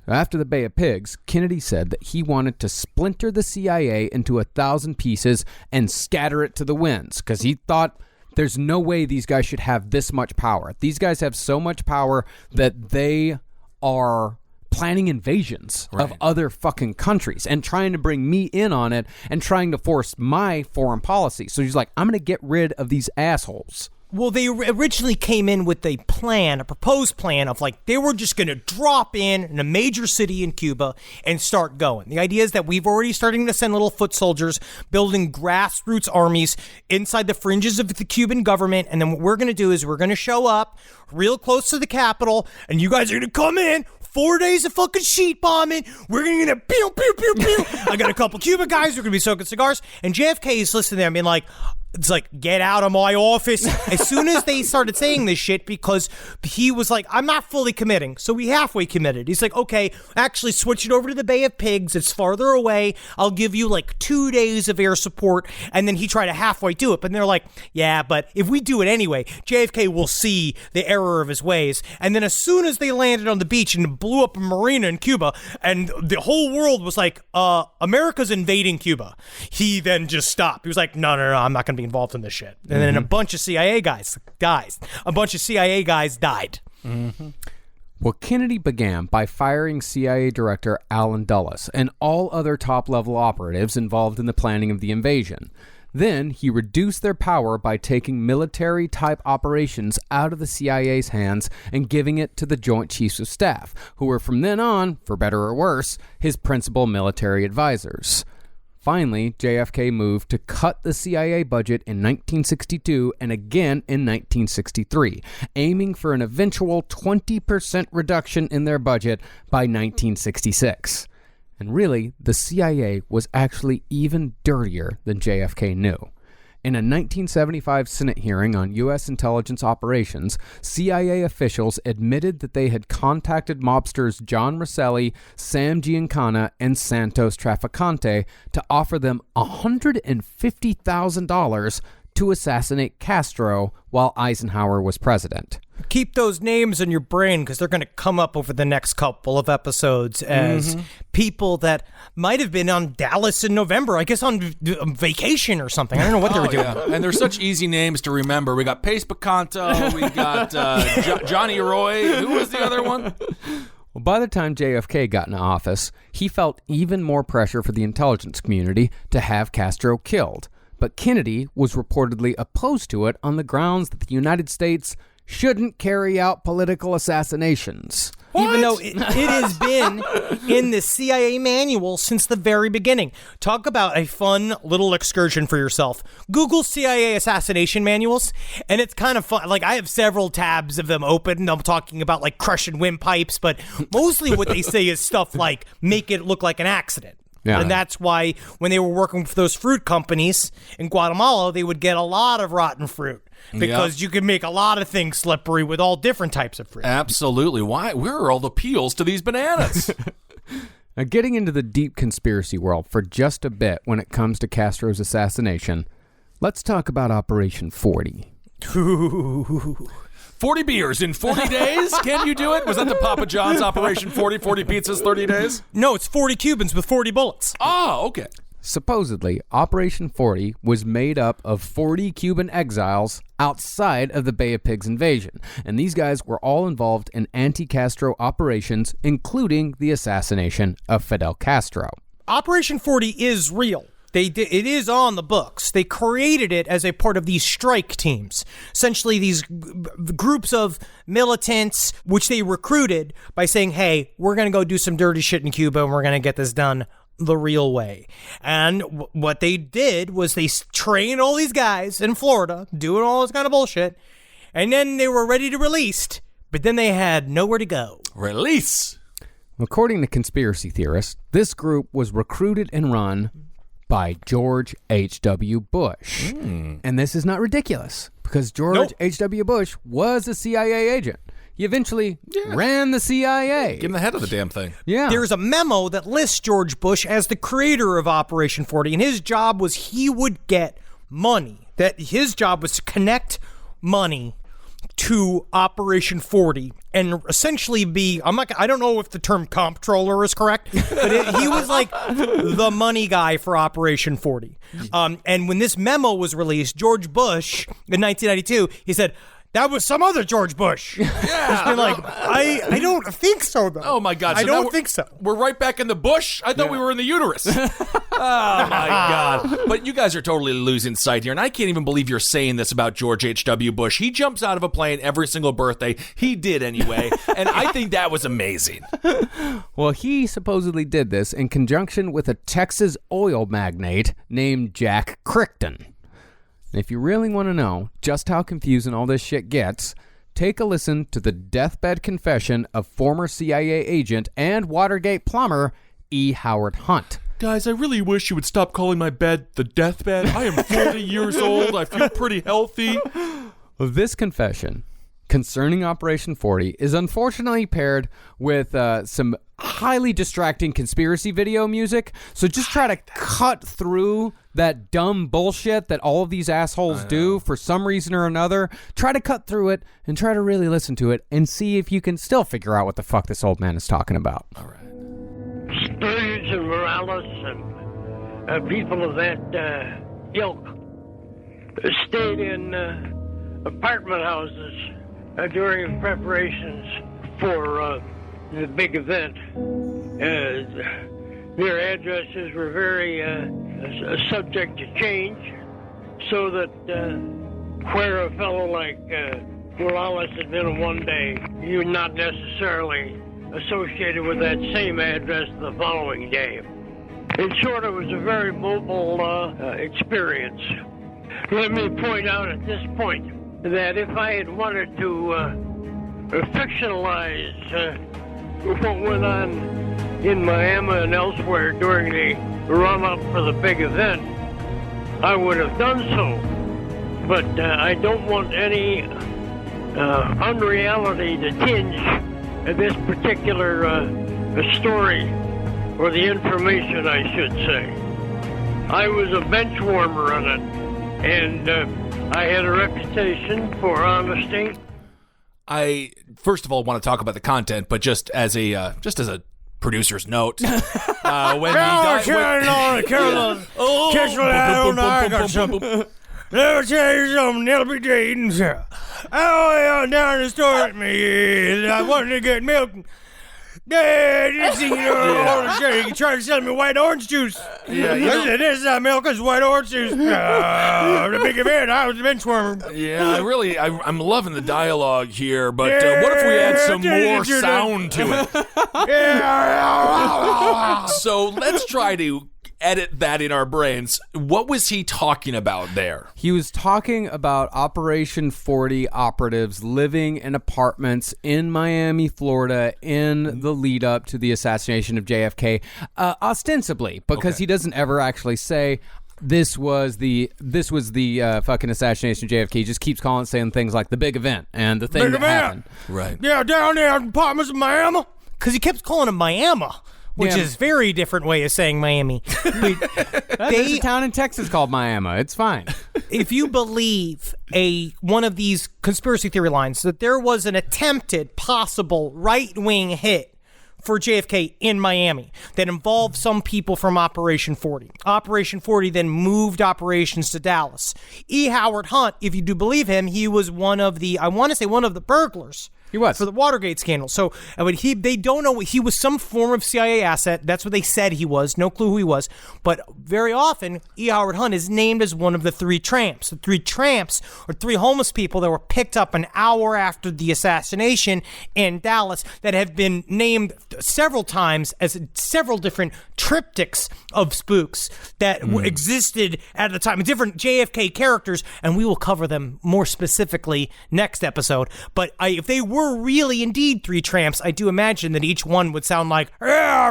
After the Bay of Pigs, Kennedy said that he wanted to splinter the CIA into 1,000 pieces and scatter it to the winds, because he thought there's no way these guys should have this much power. These guys have so much power that they are planning invasions of other fucking countries and trying to bring me in on it and trying to force my foreign policy. So he's like, I'm going to get rid of these assholes. Well, they originally came in with a proposed plan of like they were just going to drop in a major city in Cuba and start going. The idea is that we've already starting to send little foot soldiers, building grassroots armies inside the fringes of the Cuban government. And then what we're going to do is we're going to show up real close to the capital, and you guys are going to come in. 4 days of fucking sheet bombing. We're going to pew, pew, pew, pew. I got a couple Cuban guys. We're going to be smoking cigars. And JFK is listening to them being like, it's like, get out of my office. As soon as they started saying this shit, because he was like, I'm not fully committing. So we halfway committed. He's like, okay, actually switch it over to the Bay of Pigs. It's farther away. I'll give you like 2 days of air support. And then he tried to halfway do it. But they're like, yeah, but if we do it anyway, JFK will see the error of his ways. And then as soon as they landed on the beach and blew up a marina in Cuba, and the whole world was like, America's invading Cuba, he then just stopped. He was like, no, I'm not going to be involved in this shit. And then a bunch of CIA guys died. Well, Kennedy began by firing CIA Director Allen Dulles and all other top-level operatives involved in the planning of the invasion. Then he reduced their power by taking military-type operations out of the CIA's hands and giving it to the Joint Chiefs of Staff, who were from then on, for better or worse, his principal military advisors. Finally, JFK moved to cut the CIA budget in 1962 and again in 1963, aiming for an eventual 20% reduction in their budget by 1966. And really, the CIA was actually even dirtier than JFK knew. In a 1975 Senate hearing on U.S. intelligence operations, CIA officials admitted that they had contacted mobsters John Rosselli, Sam Giancana, and Santos Trafficante to offer them $150,000 to assassinate Castro while Eisenhower was president. Keep those names in your brain because they're going to come up over the next couple of episodes as people that might have been on Dallas in November, I guess on vacation or something. I don't know what they were doing. Yeah. And they're such easy names to remember. We got Pace Picanto, we got Johnny Roy. Who was the other one? Well, by the time JFK got into office, he felt even more pressure for the intelligence community to have Castro killed. But Kennedy was reportedly opposed to it on the grounds that the United States shouldn't carry out political assassinations. Even though it has been in the CIA manual since the very beginning. Talk about a fun little excursion for yourself. Google CIA assassination manuals, and it's kind of fun. Like, I have several tabs of them open, and I'm talking about, like, crushing windpipes, but mostly what they say is stuff like, make it look like an accident. Yeah. And that's why when they were working for those fruit companies in Guatemala, they would get a lot of rotten fruit because you could make a lot of things slippery with all different types of fruit. Absolutely. Why? Where are all the peels to these bananas? Now, getting into the deep conspiracy world for just a bit when it comes to Castro's assassination, let's talk about Operation 40. 40 beers in 40 days? Can you do it? Was that the Papa John's Operation 40 pizzas, 30 days? No, it's 40 Cubans with 40 bullets. Oh, okay. Supposedly, Operation 40 was made up of 40 Cuban exiles outside of the Bay of Pigs invasion, and these guys were all involved in anti-Castro operations, including the assassination of Fidel Castro. Operation 40 is real. It is on the books. They created it as a part of these strike teams. Essentially, these groups of militants, which they recruited by saying, hey, we're going to go do some dirty shit in Cuba, and we're going to get this done the real way. And what they did was they trained all these guys in Florida doing all this kind of bullshit, and then they were ready to release, but then they had nowhere to go. Release! According to conspiracy theorists, this group was recruited and run by George H.W. Bush. And this is not ridiculous, because George H.W. Bush was a CIA agent. He eventually ran the CIA. Get in the head of the damn thing. Yeah. There's a memo that lists George Bush as the creator of Operation 40, and his job was he would get money. That his job was to connect money to Operation 40 and essentially be, I don't know if the term comptroller is correct, but he was like the money guy for Operation 40. And when this memo was released, George Bush in 1992, he said, that was some other George Bush. Yeah. It's been like, I don't think so, though. Oh, my God. I don't think so. We're right back in the bush? I thought we were in the uterus. Oh, my God. But you guys are totally losing sight here, and I can't even believe you're saying this about George H.W. Bush. He jumps out of a plane every single birthday. He did anyway, and I think that was amazing. Well, he supposedly did this in conjunction with a Texas oil magnate named Jack Crichton. And if you really want to know just how confusing all this shit gets, take a listen to the deathbed confession of former CIA agent and Watergate plumber E. Howard Hunt. Guys, I really wish you would stop calling my bed the deathbed. I am 40 years old. I feel pretty healthy. Well, this confession concerning Operation 40 is unfortunately paired with some highly distracting conspiracy video music. So just try to cut through that dumb bullshit that all of these assholes do for some reason or another. Try to cut through it and try to really listen to it and see if you can still figure out what the fuck this old man is talking about. All right. Sturridge and Morales and people of that ilk stayed in apartment houses during preparations for the big event. Their addresses were very subject to change, so that where a fellow like Morales had been one day, he was not necessarily associated with that same address the following day. In short, it was a very mobile experience. Let me point out at this point that if I had wanted to fictionalize what went on in Miami and elsewhere during the run-up for the big event, I would have done so. But I don't want any unreality to tinge this particular story, or the information, I should say. I was a bench warmer on it, and I had a reputation for honesty. I first of all want to talk about the content, but just as a producer's note, when he died, let me tell you something, Nelby Dayton. Oh, down the store with me. I wanted to get milk. Dad, you see, you trying to sell me white orange juice. Yeah, this is not milk, it's white orange juice. The big event, I was a bench warmer. Yeah, I'm loving the dialogue here, but what if we add some more sound to it? So let's try to edit that in our brains. What was he talking about there? He was talking about Operation 40 operatives living in apartments in Miami, Florida, in the lead up to the assassination of JFK, ostensibly, because he doesn't ever actually say this was the fucking assassination of JFK. He just keeps saying things like the big event and the thing that happened. Right. Yeah, down there in apartments in Miami. Because he kept calling it Miami, which is a very different way of saying Miami. There's a town in Texas called Miami. It's fine. If you believe one of these conspiracy theory lines, that there was an attempted possible right-wing hit for JFK in Miami that involved some people from Operation 40. Operation 40 then moved operations to Dallas. E. Howard Hunt, if you do believe him, he was one of the burglars. He was. For the Watergate scandal. So they don't know. He was some form of CIA asset. That's what they said he was. No clue who he was. But very often, E. Howard Hunt is named as one of the three tramps. The three tramps are three homeless people that were picked up an hour after the assassination in Dallas that have been named several times as several different triptychs of spooks that existed at the time. Different JFK characters, and we will cover them more specifically next episode. But if they were really indeed three tramps, I do imagine that each one would sound like, I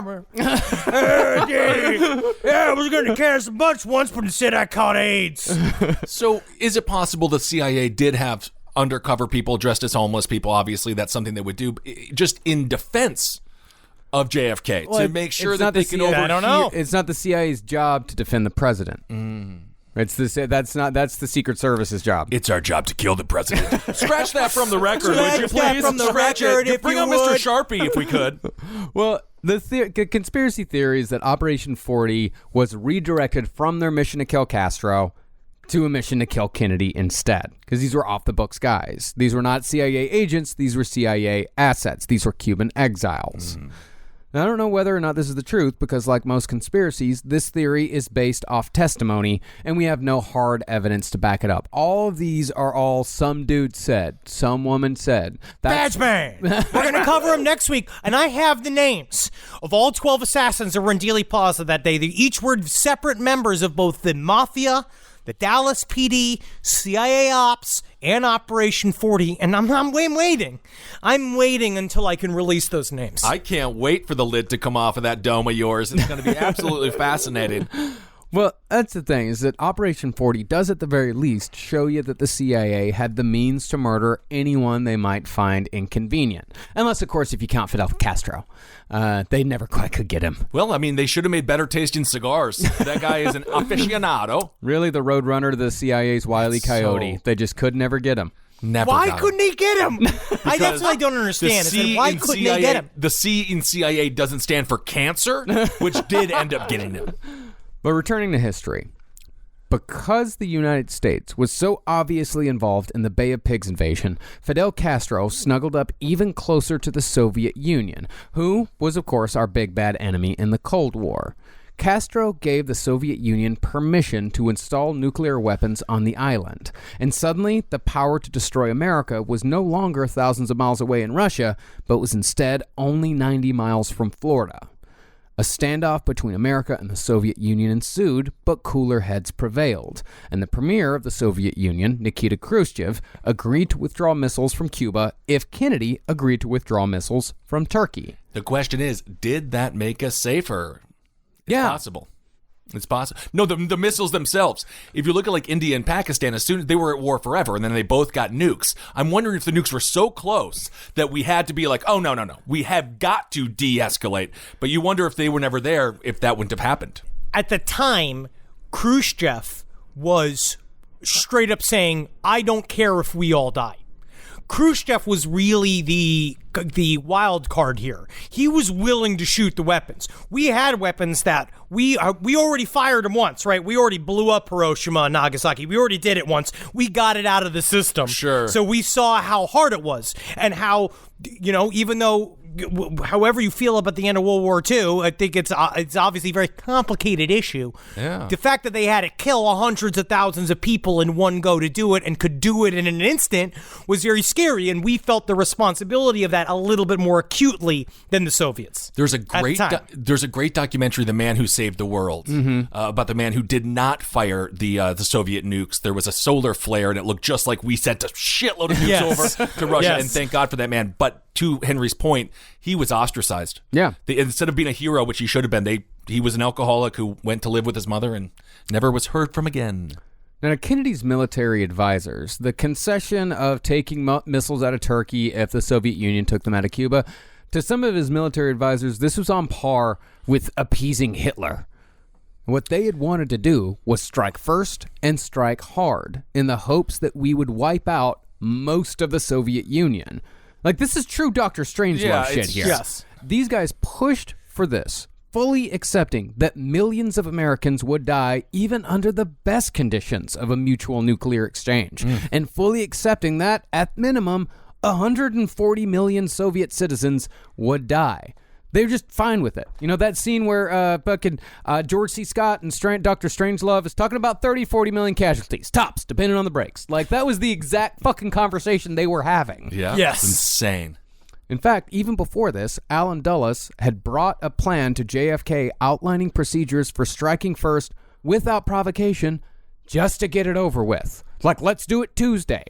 was going to cast a bunch once, but instead I caught AIDS. So is it possible the CIA did have undercover people dressed as homeless people? Obviously, that's something they would do just in defense of JFK to make sure that they can overhear. I don't know. It's not the CIA's job to defend the president. That's the Secret Service's job. It's our job to kill the president. Scratch that from the record, would you Scratch that please? from the Scratch record, it. if Bring you on Mr. would. Sharpie if we could. Well, the conspiracy theory is that Operation 40 was redirected from their mission to kill Castro to a mission to kill Kennedy instead, because these were off-the-books guys. These were not CIA agents. These were CIA assets. These were Cuban exiles. Now, I don't know whether or not this is the truth, because like most conspiracies, this theory is based off testimony, and we have no hard evidence to back it up. All of these are all some dude said, some woman said. Badgeman! We're going to cover them next week, and I have the names of all 12 assassins that were in Dealey Plaza that day. They each were separate members of both the Mafia, the Dallas PD, CIA Ops, and Operation 40, and I'm waiting. I'm waiting until I can release those names. I can't wait for the lid to come off of that dome of yours. It's going to be absolutely fascinating. Well, that's the thing, is that Operation 40 does at the very least show you that the CIA had the means to murder anyone they might find inconvenient. Unless, of course, if you count Fidel Castro. They never quite could get him. Well, I mean, they should have made better tasting cigars. That guy is an aficionado. Really, the roadrunner to the CIA's Wile E. Coyote. They just could never get him. Never Why got him. couldn't he get him? That's what I don't understand. Why couldn't they get him? The C in CIA doesn't stand for cancer, which did end up getting him. But returning to history, Because the United States was so obviously involved in the Bay of Pigs invasion, Fidel Castro snuggled up even closer to the Soviet Union, who was, of course, our big bad enemy in the Cold War. Castro gave the Soviet Union permission to install nuclear weapons on the island, and suddenly the power to destroy America was no longer thousands of miles away in Russia, but was instead only 90 miles from Florida. A standoff between America and the Soviet Union ensued, but cooler heads prevailed, and the premier of the Soviet Union, Nikita Khrushchev, agreed to withdraw missiles from Cuba if Kennedy agreed to withdraw missiles from Turkey. The question is, did that make us safer? Possible. It's possible. No, the missiles themselves. If you look at like India and Pakistan, as soon as they were at war forever, and then they both got nukes. I'm wondering if the nukes were so close that we had to be like, oh no, we have got to de-escalate. But you wonder if they were never there, if that wouldn't have happened. At the time, Khrushchev was straight up saying, I don't care if we all die. Khrushchev was really the wild card here. He was willing to shoot the weapons. We had weapons that we already fired them once, right? We already blew up Hiroshima and Nagasaki. We already did it once. We got it out of the system. Sure. So we saw how hard it was and how, even though however you feel about the end of World War II, I think it's obviously a very complicated issue. Yeah. The fact that they had to kill hundreds of thousands of people in one go to do it and could do it in an instant was very scary, and we felt the responsibility of that a little bit more acutely than the Soviets. There's a great documentary, The Man Who Saved the World, about the man who did not fire the Soviet nukes. There was a solar flare, and it looked just like we sent a shitload of nukes over to Russia, and thank God for that man. But to Henry's point, he was ostracized. Yeah. Instead of being a hero, which he should have been, he was an alcoholic who went to live with his mother and never was heard from again. Now, to Kennedy's military advisors, the concession of taking missiles out of Turkey if the Soviet Union took them out of Cuba, to some of his military advisors, this was on par with appeasing Hitler. What they had wanted to do was strike first and strike hard in the hopes that we would wipe out most of the Soviet Union. Like, this is true Dr. Strangelove shit here. Yes. These guys pushed for this, fully accepting that millions of Americans would die even under the best conditions of a mutual nuclear exchange, and fully accepting that, at minimum, 140 million Soviet citizens would die. They're just fine with it. You know, that scene where George C. Scott and Dr. Strangelove is talking about 30, 40 million casualties, tops, depending on the breaks. Like, that was the exact fucking conversation they were having. Yeah. Yes. It's insane. In fact, even before this, Allen Dulles had brought a plan to JFK outlining procedures for striking first without provocation just to get it over with. Like, let's do it Tuesday.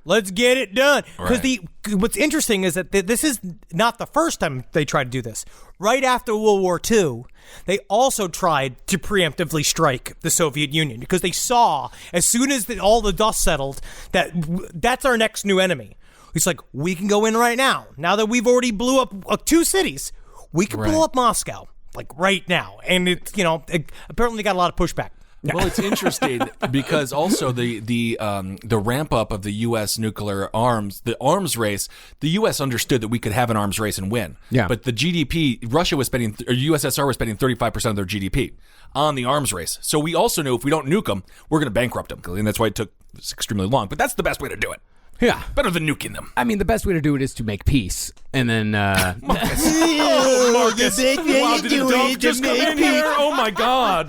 Let's get it done. Because Right. what's interesting is that this is not the first time they tried to do this. Right after World War II, they also tried to preemptively strike the Soviet Union because they saw, as soon as all the dust settled, that that's our next new enemy. It's like, we can go in right now. Now that we've already blew up 2 cities, we can blow up Moscow, like right now. And it apparently got a lot of pushback. Well, it's interesting because also the ramp up of the U.S. nuclear arms, the arms race, the U.S. understood that we could have an arms race and win. Yeah. But the GDP, Russia was spending, or USSR was spending 35% of their GDP on the arms race. So we also knew if we don't nuke them, we're going to bankrupt them. And that's why it took extremely long. But that's the best way to do it. Yeah. Better than nuking them. I mean, the best way to do it is to make peace. And then, Marcus. Wow, did a dove just come in here? Oh, my God.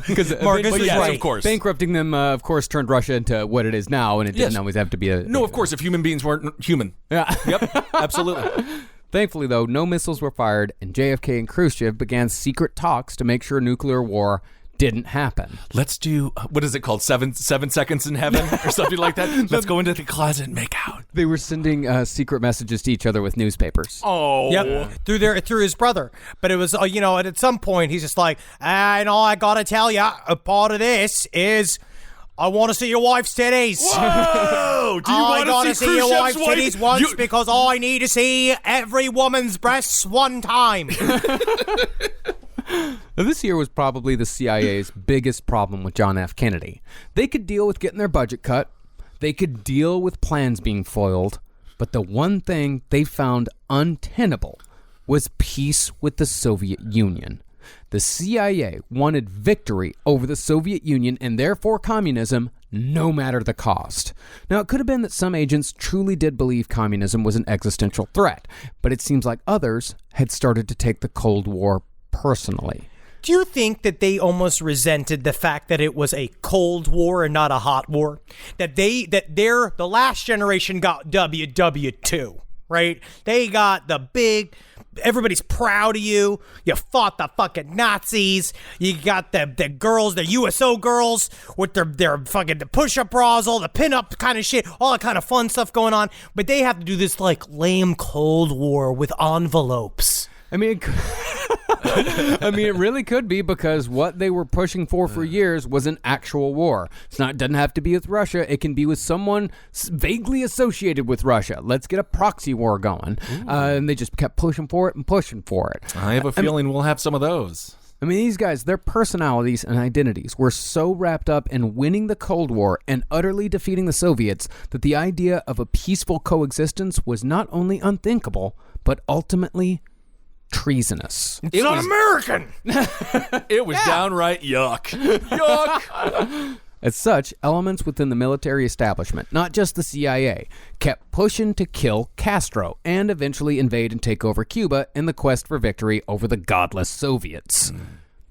because Marcus is yes, right. of course. bankrupting them, of course, turned Russia into what it is now, and it didn't Yes. always have to be a... No, of course, if human beings weren't human. Yeah. Yep, absolutely. Thankfully, though, no missiles were fired, and JFK and Khrushchev began secret talks to make sure nuclear war didn't happen. Let's do, what is it called? 7 seconds in heaven or something like that? Let's go into the closet and make out. They were sending secret messages to each other with newspapers. Oh. Yep, through his brother. But it was, and at some point, he's just like, I gotta tell you, a part of this is, I want to see your wife's titties. Whoa! Do you I want gotta to see your wife's wife? titties once because I need to see every woman's breasts one time. Now, this here was probably the CIA's biggest problem with John F. Kennedy. They could deal with getting their budget cut. They could deal with plans being foiled. But the one thing they found untenable was peace with the Soviet Union. The CIA wanted victory over the Soviet Union and therefore communism, no matter the cost. Now, it could have been that some agents truly did believe communism was an existential threat, but it seems like others had started to take the Cold War personally. Do you think that they almost resented the fact that it was a Cold War and not a hot war? That the last generation got WW2, right? They got the big, everybody's proud of you. You fought the fucking Nazis. You got the girls, the USO girls with their fucking the push-up bras, all the pin-up kind of shit, all that kind of fun stuff going on. But they have to do this like lame Cold War with envelopes. I mean, it really could be, because what they were pushing for years was an actual war. It doesn't have to be with Russia. It can be with someone vaguely associated with Russia. Let's get a proxy war going. And they just kept pushing for it and pushing for it. I have a feeling we'll have some of those. I mean, these guys, their personalities and identities were so wrapped up in winning the Cold War and utterly defeating the Soviets that the idea of a peaceful coexistence was not only unthinkable, but ultimately treasonous. It's un-American. It was downright yuck. Yuck. As such, elements within the military establishment, not just the CIA, kept pushing to kill Castro and eventually invade and take over Cuba in the quest for victory over the godless Soviets.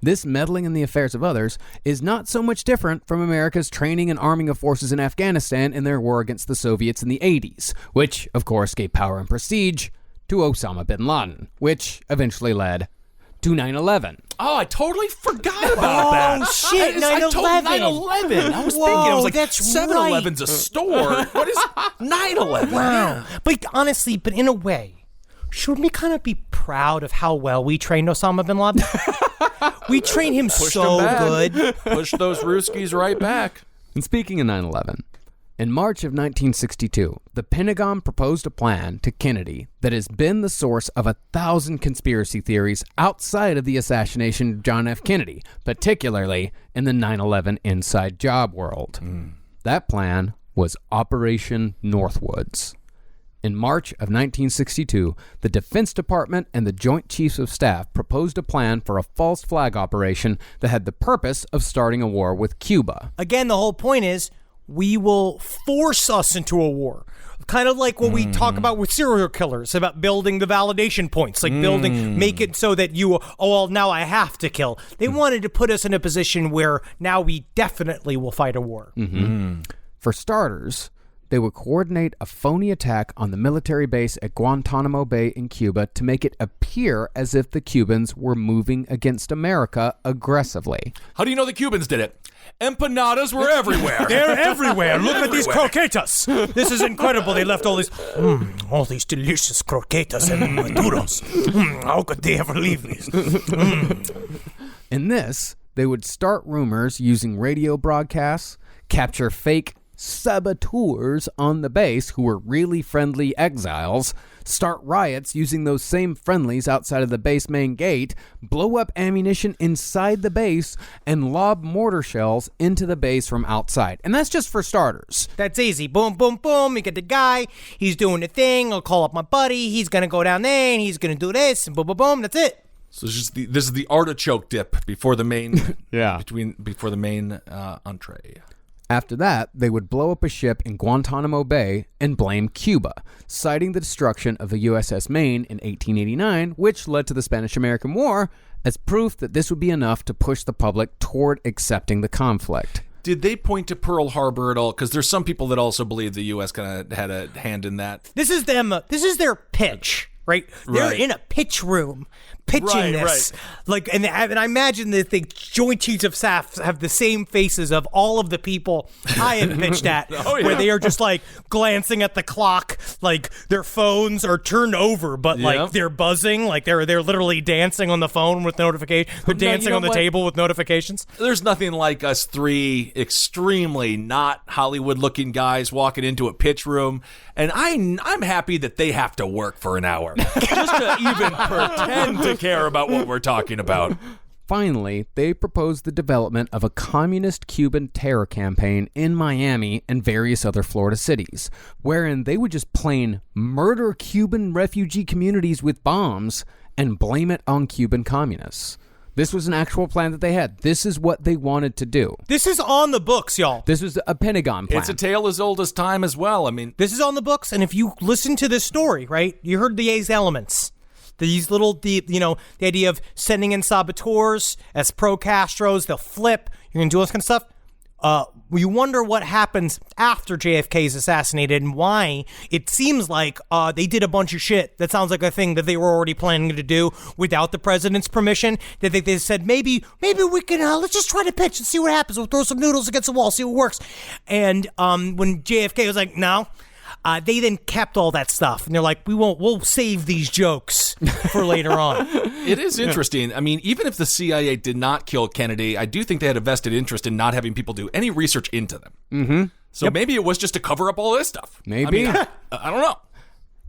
This meddling in the affairs of others is not so much different from America's training and arming of forces in Afghanistan in their war against the Soviets in the 80s, which, of course, gave power and prestige to Osama bin Laden, which eventually led to 9/11. Oh, I totally forgot about that. Oh, shit, 9/11. I told 9/11. I was thinking, I was like, that's 7-Eleven's a store. What is 9/11? Wow. But honestly, but in a way, should we kind of be proud of how well we trained Osama bin Laden? We trained him so good. Push those Ruskies right back. And speaking of 9/11, in March of 1962, the Pentagon proposed a plan to Kennedy that has been the source of 1,000 conspiracy theories outside of the assassination of John F. Kennedy, particularly in the 9/11 inside job world. That plan was Operation Northwoods. In March of 1962, the Defense Department and the Joint Chiefs of Staff proposed a plan for a false flag operation that had the purpose of starting a war with Cuba. Again, the whole point is, we will force us into a war. Kind of like what we talk about with serial killers, about building the validation points, like make it so that now I have to kill. They wanted to put us in a position where now we definitely will fight a war. For starters, they would coordinate a phony attack on the military base at Guantanamo Bay in Cuba to make it appear as if the Cubans were moving against America aggressively. How do you know the Cubans did it? Empanadas were everywhere. They're everywhere. Look at these croquetas. This is incredible. They left all these delicious croquetas and maduros. How could they ever leave these? In this, they would start rumors using radio broadcasts, capture fake saboteurs on the base who were really friendly exiles, start riots using those same friendlies outside of the base main gate, blow up ammunition inside the base, and lob mortar shells into the base from outside. And that's just for starters. That's easy. Boom, boom, boom. You get the guy. He's doing the thing. I'll call up my buddy. He's going to go down there and he's going to do this. And boom, boom, boom. That's it. So this is the artichoke dip before the main Yeah. before the main entree. After that, they would blow up a ship in Guantanamo Bay and blame Cuba, citing the destruction of the USS Maine in 1889, which led to the Spanish-American War, as proof that this would be enough to push the public toward accepting the conflict. Did they point to Pearl Harbor at all? Because there's some people that also believe the U.S. kind of had a hand in that. This is their pitch, right? They're in a pitch room pitching this. Right. Like, and I imagine that the Joint Chiefs of Staff have the same faces of all of the people I have pitched at, where they are just like glancing at the clock, like their phones are turned over, but like they're buzzing, like they're literally dancing on the phone with notifications. They're dancing on the table with notifications. There's nothing like us three extremely not Hollywood-looking guys walking into a pitch room, and I'm happy that they have to work for an hour just to even pretend to care about what we're talking about. Finally, they proposed the development of a communist Cuban terror campaign in Miami and various other Florida cities, wherein they would just plain murder Cuban refugee communities with bombs and blame it on Cuban communists. This was an actual plan that they had. This is what they wanted to do. This is on the books, y'all. This was a Pentagon plan. It's a tale as old as time as well. I mean, This is on the books, and if you listen to this story, right, you heard the A's elements. These little, the idea of sending in saboteurs as pro-Castros, they'll flip, you're going to do all this kind of stuff. You wonder what happens after JFK is assassinated and why it seems like they did a bunch of shit. That sounds like a thing that they were already planning to do without the president's permission. That they said, maybe we can, let's just try to pitch and see what happens. We'll throw some noodles against the wall, see what works. And when JFK was like, no. They then kept all that stuff, and they're like, we'll save these jokes for later on. it is interesting. I mean, even if the CIA did not kill Kennedy, I do think they had a vested interest in not having people do any research into them. Mm-hmm. So maybe it was just to cover up all this stuff. Maybe. I mean, I don't know.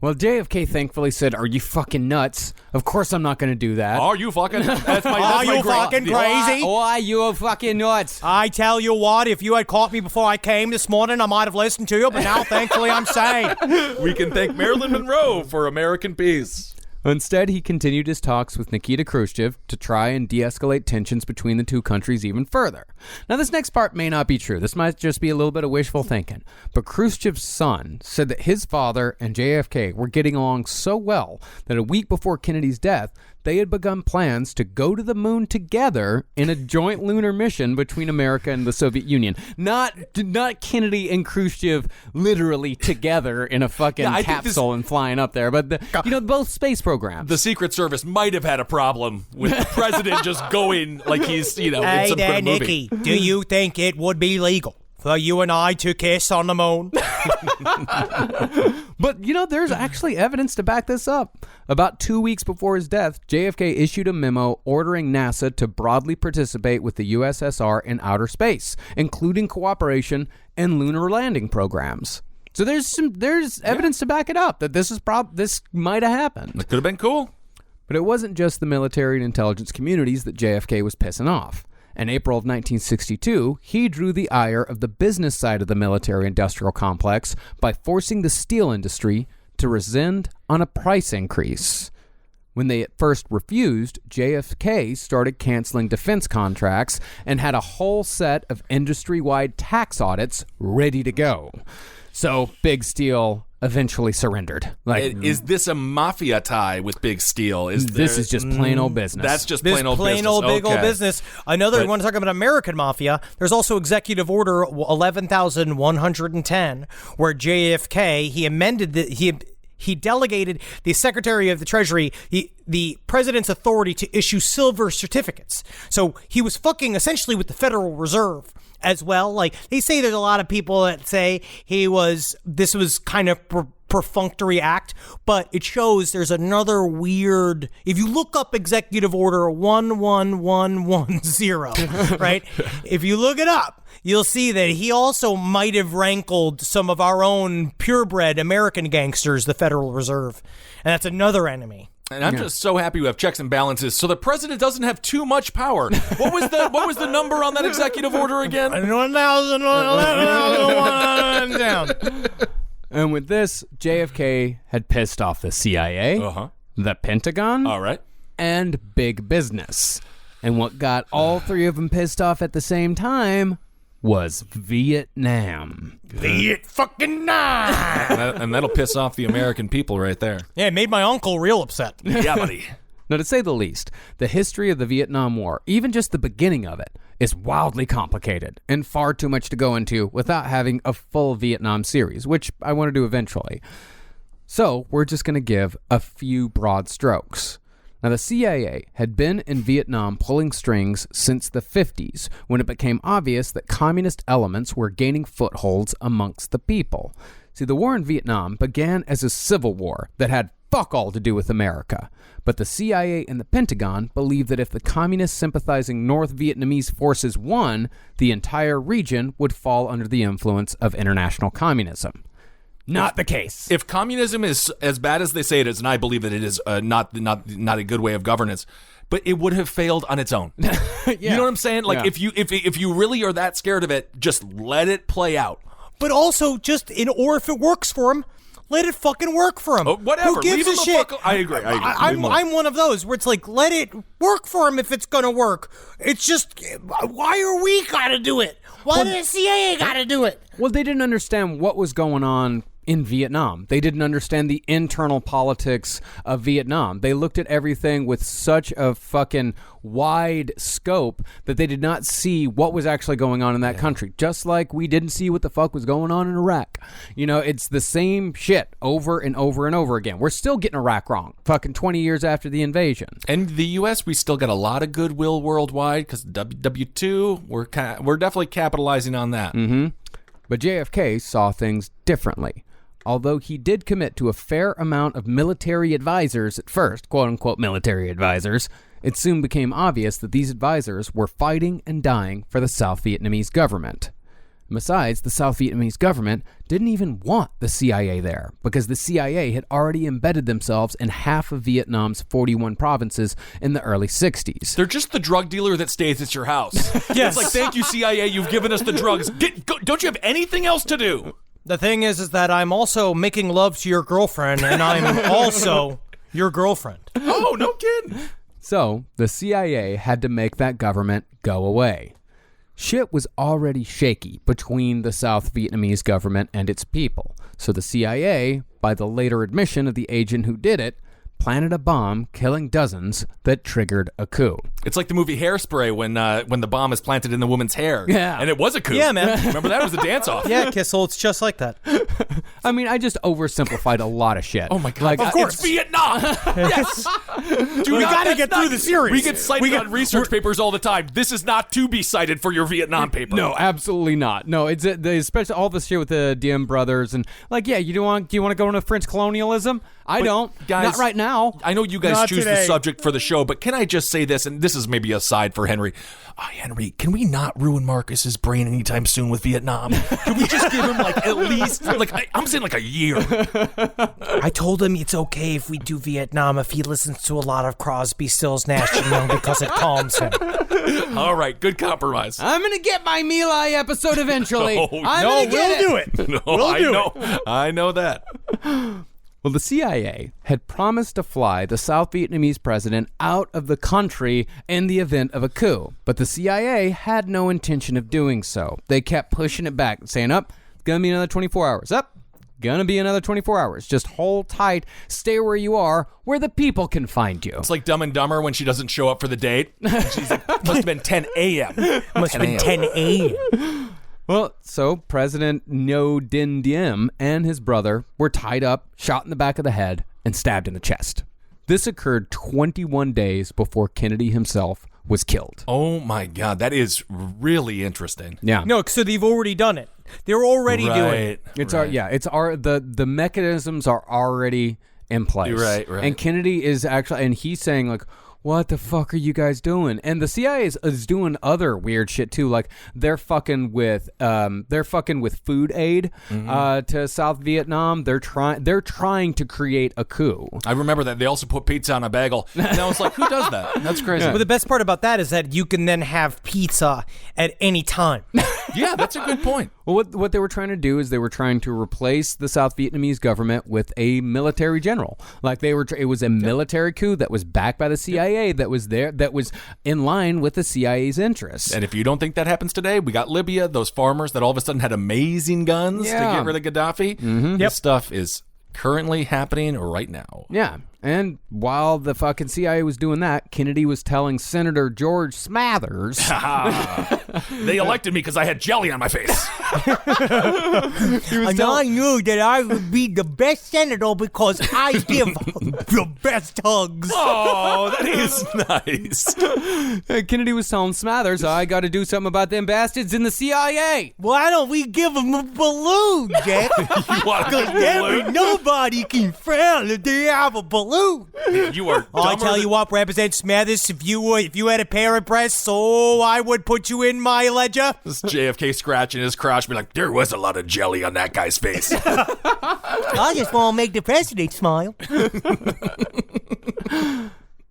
Well, JFK thankfully said, "Are you fucking nuts? Of course I'm not going to do that." Are you fucking? That's my. Are you fucking crazy? Are you fucking nuts? I tell you what, if you had caught me before I came this morning, I might have listened to you, but now thankfully I'm sane. We can thank Marilyn Monroe for American peace. Instead, he continued his talks with Nikita Khrushchev to try and de-escalate tensions between the two countries even further. Now, this next part may not be true. This might just be a little bit of wishful thinking. But Khrushchev's son said that his father and JFK were getting along so well that a week before Kennedy's death, they had begun plans to go to the moon together in a joint lunar mission between America and the Soviet Union. Not Kennedy and Khrushchev literally together in a fucking capsule and flying up there, but both space programs. The Secret Service might have had a problem with the president just going like he's, in some Hey kind there, of movie. Nikki, do you think it would be legal for you and I to kiss on the moon? But, there's actually evidence to back this up. About 2 weeks before his death, JFK issued a memo ordering NASA to broadly participate with the USSR in outer space, including cooperation and lunar landing programs. So there's evidence to back it up that this might have happened. It could have been cool. But it wasn't just the military and intelligence communities that JFK was pissing off. In April of 1962, he drew the ire of the business side of the military-industrial complex by forcing the steel industry to rescind on a price increase. When they at first refused, JFK started canceling defense contracts and had a whole set of industry-wide tax audits ready to go. So Big Steel eventually surrendered. Is this a mafia tie with Big Steel? This is just plain old business. That's just This plain old plain business. old big old Okay. business. Another one talking about American mafia. There's also Executive Order 11,110, where JFK he amended he delegated the Secretary of the Treasury the president's authority to issue silver certificates. So he was fucking essentially with the Federal Reserve as well. Like, they say there's a lot of people that say this was kind of perfunctory act, but it shows there's another weird, if you look up Executive Order 11110, right? If you look it up, you'll see that he also might have rankled some of our own purebred American gangsters, the Federal Reserve. And that's another enemy. And I'm just so happy we have checks and balances, so the president doesn't have too much power. What was the number on that executive order again? 1,111 down. And with this, JFK had pissed off the CIA, the Pentagon, All right. and big business. And what got all three of them pissed off at the same time was Vietnam. Viet fucking nine. And that'll piss off the American people right there. Yeah, it made my uncle real upset. Yeah, buddy. Now, to say the least, the history of the Vietnam War, even just the beginning of it, is wildly complicated and far too much to go into without having a full Vietnam series, which I want to do eventually. So, we're just going to give a few broad strokes. Now, the CIA had been in Vietnam pulling strings since the 50s, when it became obvious that communist elements were gaining footholds amongst the people. See, the war in Vietnam began as a civil war that had fuck all to do with America. But the CIA and the Pentagon believed that if the communist-sympathizing North Vietnamese forces won, the entire region would fall under the influence of international communism. Not the case. If communism is as bad as they say it is, and I believe that it is not a good way of governance, but it would have failed on its own. You know what I'm saying? Like, if you really are that scared of it, just let it play out. But also, or if it works for him, let it fucking work for him. Whatever. Who gives Leave him a the shit? fuck. I agree. I'm one of those where it's like, let it work for him if it's gonna work. It's just, why are we gotta do it? Why did the CIA gotta do it? Well, they didn't understand what was going on in Vietnam. They didn't understand the internal politics of Vietnam. They looked at everything with such a fucking wide scope that they did not see what was actually going on in that country. Just like we didn't see what the fuck was going on in Iraq. You know, it's the same shit over and over and over again. We're still getting Iraq wrong. Fucking 20 years after the invasion. And the U.S., we still got a lot of goodwill worldwide because WW2, we're definitely capitalizing on that. Mm-hmm. But JFK saw things differently. Although he did commit to a fair amount of military advisors at first, quote-unquote military advisors, it soon became obvious that these advisors were fighting and dying for the South Vietnamese government. Besides, the South Vietnamese government didn't even want the CIA there because the CIA had already embedded themselves in half of Vietnam's 41 provinces in the early 60s. They're just the drug dealer that stays at your house. Yes. It's like, thank you, CIA, you've given us the drugs. Don't you have anything else to do? The thing is that I'm also making love to your girlfriend, and I'm also your girlfriend. Oh, no kidding. So, the CIA had to make that government go away. Shit was already shaky between the South Vietnamese government and its people. So the CIA, by the later admission of the agent who did it, planted a bomb killing dozens that triggered a coup. It's like the movie Hairspray when the bomb is planted in the woman's hair. Yeah. And it was a coup. Yeah, man. Remember that? It was a dance-off. Yeah, Kissel, it's just like that. I mean, I just oversimplified a lot of shit. Oh my God. Like, Of course. It's Vietnam. Yes. We gotta get through the series. We get cited on research papers all the time. This is not to be cited for your Vietnam paper. No, absolutely not. No, it's especially all this shit with the Diem brothers and like, yeah, do you want to go into French colonialism? I don't. guys, not right now. I know you guys Not choose the today. subject for the show, but can I just say this, and this is maybe a side for Henry. Henry, can we not ruin Marcus's brain anytime soon with Vietnam? Can we just give him like at least I'm saying like a year? I told him it's okay if we do Vietnam if he listens to a lot of Crosby, Stills, Nash & Young because it calms him. All right, good compromise. I'm going to get my My Lai episode eventually. No, I'm gonna get we'll do it. No, We'll do I know that. Well, the CIA had promised to fly the South Vietnamese president out of the country in the event of a coup, but the CIA had no intention of doing so. They kept pushing it back, saying, it's gonna be another 24 hours. Gonna be another 24 hours. Just hold tight, stay where you are, where the people can find you. It's like Dumb and Dumber when she doesn't show up for the date. She's like, must have been 10 a.m. Must have been 10 a.m. Well, so President Ngo Dinh Diem and his brother were tied up, shot in the back of the head, and stabbed in the chest. This occurred 21 days before Kennedy himself was killed. Oh my God, that is really interesting. Yeah. No, so they've already done it. They're already doing it. The mechanisms are already in place. Right. And Kennedy is actually, and he's saying like, what the fuck are you guys doing? And the CIA is doing other weird shit too. Like they're fucking with food aid to South Vietnam. They're trying to create a coup. I remember that. They also put pizza on a bagel. And I was like, who does that? That's crazy. But the best part about that is that you can then have pizza at any time. Yeah, that's a good point. Well, what they were trying to do is they were trying to replace the South Vietnamese government with a military general. Like it was a military coup that was backed by the CIA, that was there, that was in line with the CIA's interests. And if you don't think that happens today, we got Libya, those farmers that all of a sudden had amazing guns to get rid of Gaddafi. Mm-hmm. This stuff is currently happening right now. Yeah. And while the fucking CIA was doing that, Kennedy was telling Senator George Smathers. They elected me because I had jelly on my face. And I knew that I would be the best senator because I give the best hugs. Oh, that is nice. Kennedy was telling Smathers, I got to do something about them bastards in the CIA. Why don't we give them a balloon, Jack? You want a balloon? Nobody can frown if they have a balloon. You are. I tell you what, Representative Smathers, if you had a pair of breasts, I would put you in my ledger. This JFK scratching his crotch, be like, there was a lot of jelly on that guy's face. I just want to make the president smile.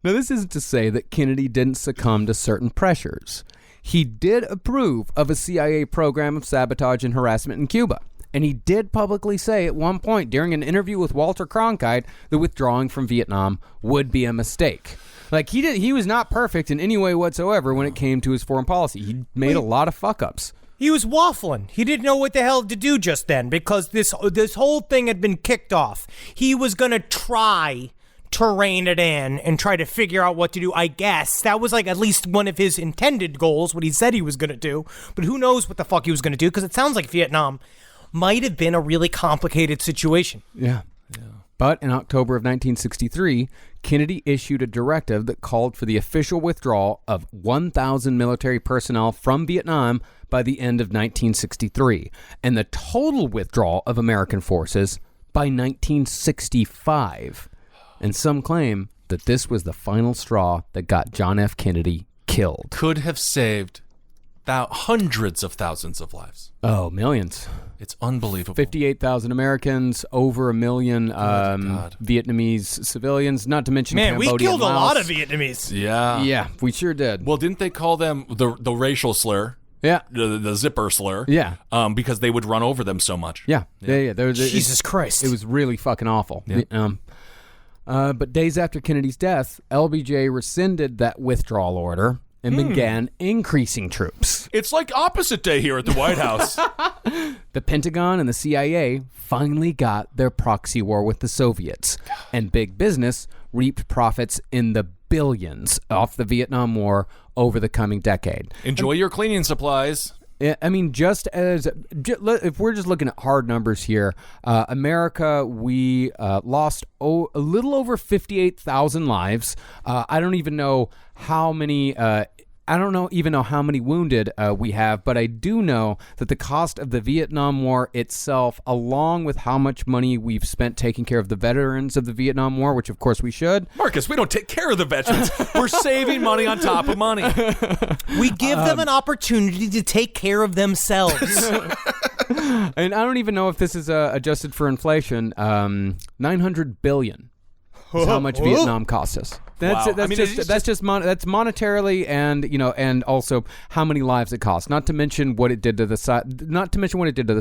Now, this isn't to say that Kennedy didn't succumb to certain pressures. He did approve of a CIA program of sabotage and harassment in Cuba. And he did publicly say at one point during an interview with Walter Cronkite that withdrawing from Vietnam would be a mistake. Like, he was not perfect in any way whatsoever when it came to his foreign policy. He made a lot of fuck-ups. He was waffling. He didn't know what the hell to do just then because this whole thing had been kicked off. He was going to try to rein it in and try to figure out what to do, I guess. That was like at least one of his intended goals, what he said he was going to do. But who knows what the fuck he was going to do, because it sounds like Vietnam might have been a really complicated situation. Yeah. But in October of 1963, Kennedy issued a directive that called for the official withdrawal of 1,000 military personnel from Vietnam by the end of 1963, and the total withdrawal of American forces by 1965. And some claim that this was the final straw that got John F. Kennedy killed. Could have saved hundreds of thousands of lives. Oh, millions. It's unbelievable. 58,000 Americans, over a million Vietnamese civilians, not to mention Cambodia. We killed and a Laos. lot of Vietnamese. Yeah. Yeah, we sure did. Well, didn't they call them the racial slur? Yeah. The zipper slur. Yeah. Because they would run over them so much. Yeah. Jesus Christ. It was really fucking awful. Yeah. But days after Kennedy's death, LBJ rescinded that withdrawal order and began increasing troops. It's like opposite day here at the White House. The Pentagon and the CIA finally got their proxy war with the Soviets, and big business reaped profits in the billions off the Vietnam War over the coming decade. Enjoy your cleaning supplies. I mean, if we're just looking at hard numbers here, America, we lost a little over 58,000 lives. I don't even know how many. I don't even know how many wounded we have, but I do know that the cost of the Vietnam War itself, along with how much money we've spent taking care of the veterans of the Vietnam War, which of course we should. Marcus, we don't take care of the veterans. We're saving money on top of money. We give them an opportunity to take care of themselves. And I don't even know if this is adjusted for inflation. $900 billion is how much Vietnam cost us. That's Wow. that's monetarily and also how many lives it cost. Not to mention what it did to the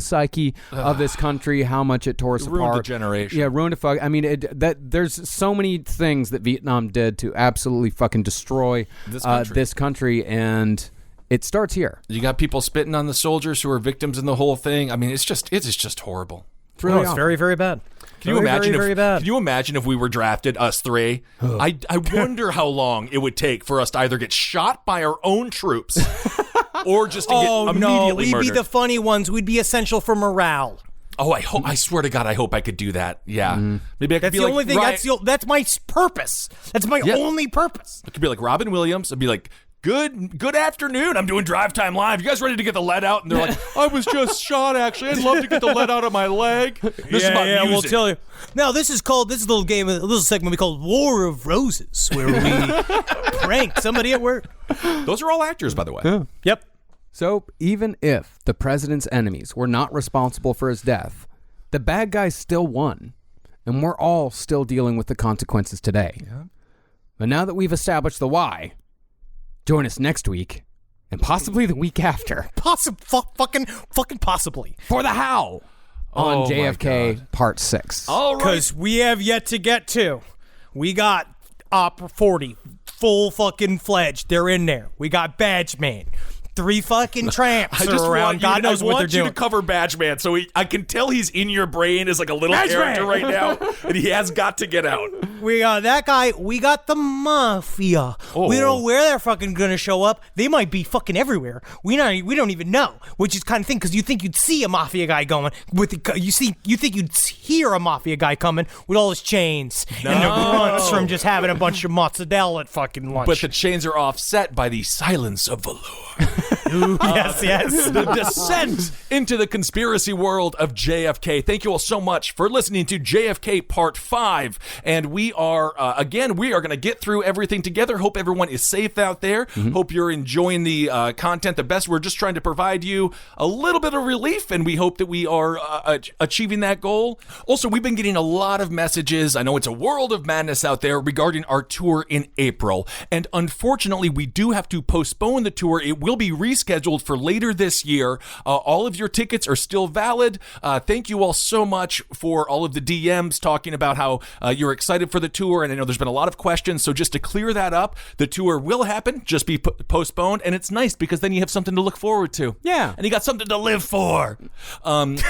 psyche of this country, how much it tore us apart. Ruined a generation. Yeah, ruined a fuck. I mean, there's so many things that Vietnam did to absolutely fucking destroy this country, and it starts here. You got people spitting on the soldiers who are victims in the whole thing. I mean, it's just horrible. It's really it's very, very bad. Can you imagine very bad. Can you imagine if we were drafted, us three? I wonder how long it would take for us to either get shot by our own troops or just to get immediately murdered. We'd be the funny ones. We'd be essential for morale. Oh, I swear to God, I hope I could do that. Yeah. Maybe I could That's be the like, only thing. That's my purpose. That's my only purpose. I could be like Robin Williams. I'd be like, Good afternoon. I'm doing Drive Time Live. You guys ready to get the lead out? And they're like, I was just shot, actually. I'd love to get the lead out of my leg. This is about music. We'll tell you. Now, this is a little segment we call War of Roses, where we prank somebody at work. Those are all actors, by the way. Yeah. Yep. So even if the president's enemies were not responsible for his death, the bad guys still won, and we're all still dealing with the consequences today. Yeah. But now that we've established the why, join us next week, and possibly the week after. Fucking possibly. For the how on JFK Part 6. All right. Because we have yet to get to. We got Op 40, full fucking fledged. They're in there. We got Badge Man. 3 fucking tramps are around. God knows what they're doing. I want you to cover Badge Man, so I can tell he's in your brain as like a little character right now, and he has got to get out. We got that guy. We got the mafia. We don't know where they're fucking gonna show up. They might be fucking everywhere. We don't even know, which is kind of thing because you think you'd see a mafia guy going with you think you'd hear a mafia guy coming with all his chains and the grunts from just having a bunch of mozzarella at fucking lunch. But the chains are offset by the silence of velour. Ooh, yes. The descent into the conspiracy world of JFK. Thank you all so much for listening to JFK Part 5. And we are, we are going to get through everything together. Hope everyone is safe out there. Hope you're enjoying the content the best. We're just trying to provide you a little bit of relief, and we hope that we are achieving that goal. Also, we've been getting a lot of messages. I know it's a world of madness out there regarding our tour in April. And unfortunately, we do have to postpone the tour. It will be rescheduled rescheduled for later this year. All of your tickets are still valid. Thank you all so much for all of the DMs talking about how you're excited for the tour, and I know there's been a lot of questions, so just to clear that up, the tour will happen, just be postponed, and it's nice because then you have something to look forward to. Yeah. And you got something to live for.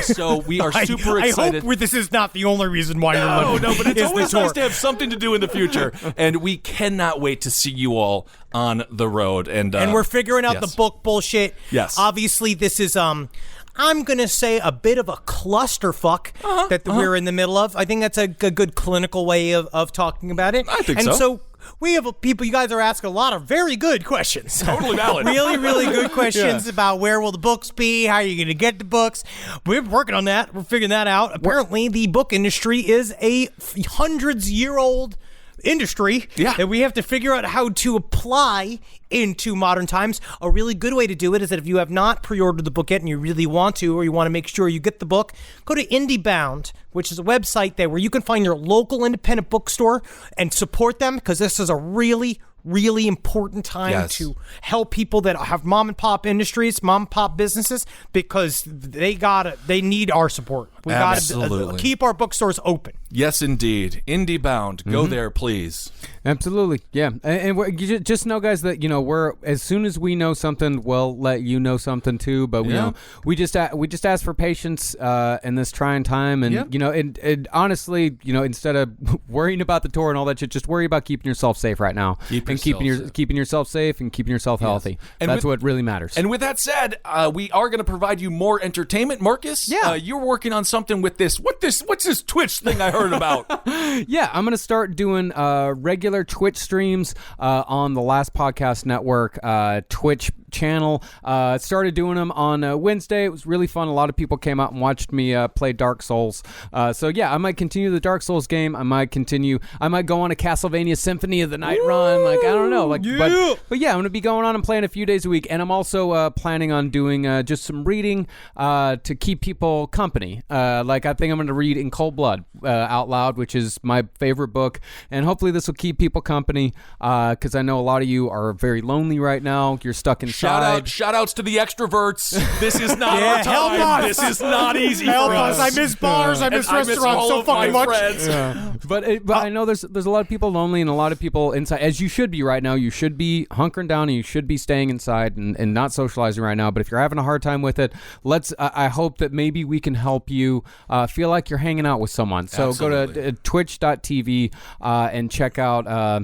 So we are super excited. I hope this is not the only reason why you're living. No, but it's is always the nice tour. to have something to do in the future, and we cannot wait to see you all on the road. And we're figuring out yes. the book bullshit. Yes. Obviously, this is I'm gonna say a bit of a clusterfuck that we're in the middle of. I think that's a good clinical way of talking about it. I think and so. so we have people. You guys are asking a lot of very good questions. Totally valid. Really, really good questions about where will the books be? How are you going to get the books? We're working on that. We're figuring that out. Apparently, the book industry is a hundreds-year-old industry that we have to figure out how to apply into modern times. A really good way to do it is that if you have not pre-ordered the book yet and you really want to, or you want to make sure you get the book, go to IndieBound, which is a website there where you can find your local independent bookstore and support them, because this is a really important time to help people that have mom and pop industries, mom and pop businesses, because they need our support. We got to keep our bookstores open. Yes, indeed. IndieBound. Go there, please. Absolutely, yeah. And you just know, guys, that we're, as soon as we know something, we'll let you know something too. But we just ask for patience in this trying time, and and honestly, instead of worrying about the tour and all that shit, just worry about keeping yourself safe right now, keeping yourself safe and keeping yourself healthy. And that's what really matters. And with that said, we are going to provide you more entertainment. Marcus, you're working on something with this. What's this Twitch thing I heard about? Yeah, I'm going to start doing regular Twitch streams on the Last Podcast Network Twitch channel. Started doing them on Wednesday. It was really fun. A lot of people came out and watched me play Dark Souls. So yeah, I might continue the Dark Souls game. I might go on a Castlevania Symphony of the Night run. Like, I don't know. Like, but yeah, I'm going to be going on and playing a few days a week. And I'm also planning on doing just some reading to keep people company. Like, I think I'm going to read In Cold Blood out loud, which is my favorite book. And hopefully this will keep people company, because I know a lot of you are very lonely right now. You're stuck inside. Shout outs to the extroverts. This is not our help time. us. This is not easy Help for us. us. I miss bars. I miss restaurants so fucking much. But I know there's a lot of people lonely and a lot of people inside, as you should be right now. You should be hunkering down and you should be staying inside and not socializing right now. But if you're having a hard time with it, I hope that maybe we can help you feel like you're hanging out with someone. So go to twitch.tv and check out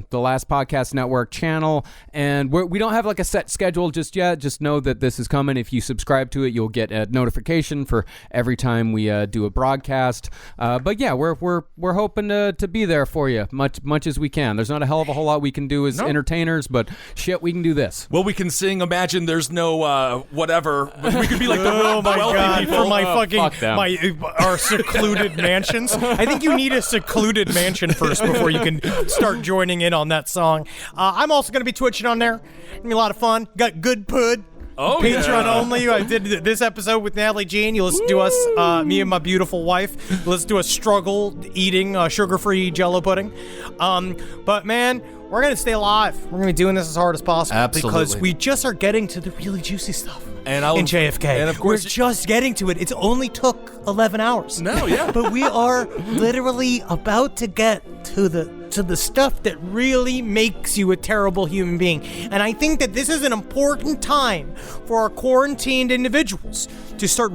the Last Podcast Network channel. And we don't have like a set schedule just yet. Just know that this is coming. If you subscribe to it, you'll get a notification for every time we do a broadcast. But yeah, we're hoping to be there for you much as we can. There's not a hell of a whole lot we can do as entertainers, but shit, we can do this. Well, we can sing Imagine There's No whatever. We could be like the wealthy people. For our secluded mansions. I think you need a secluded mansion first before you can start joining in on that song. I'm also going to be twitching on there. It's going to be a lot of fun. Got good pud. Oh, Patreon only. I did this episode with Natalie Jean. You listen to us, me and my beautiful wife. You listen to us struggle eating sugar-free Jell-O pudding. But man, we're gonna stay alive. We're gonna be doing this as hard as possible because we just are getting to the really juicy stuff. In JFK. And of course, we're just getting to it. It's only took 11 hours. No, yeah. But we are literally about to get to the stuff that really makes you a terrible human being. And I think that this is an important time for our quarantined individuals to start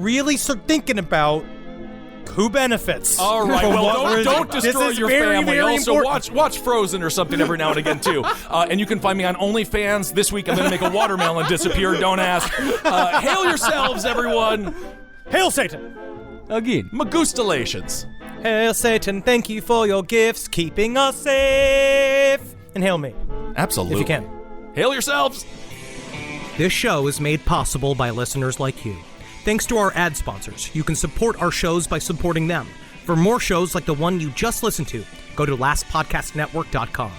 thinking about who benefits. All right, well, don't destroy your family. Very also, important. watch Frozen or something every now and again, too. And you can find me on OnlyFans. This week, I'm going to make a watermelon disappear. Don't ask. Hail yourselves, everyone. Hail Satan. Again. Magustalations. Hail Satan, thank you for your gifts, keeping us safe. And hail me. Absolutely. If you can. Hail yourselves. This show is made possible by listeners like you. Thanks to our ad sponsors, you can support our shows by supporting them. For more shows like the one you just listened to, go to lastpodcastnetwork.com.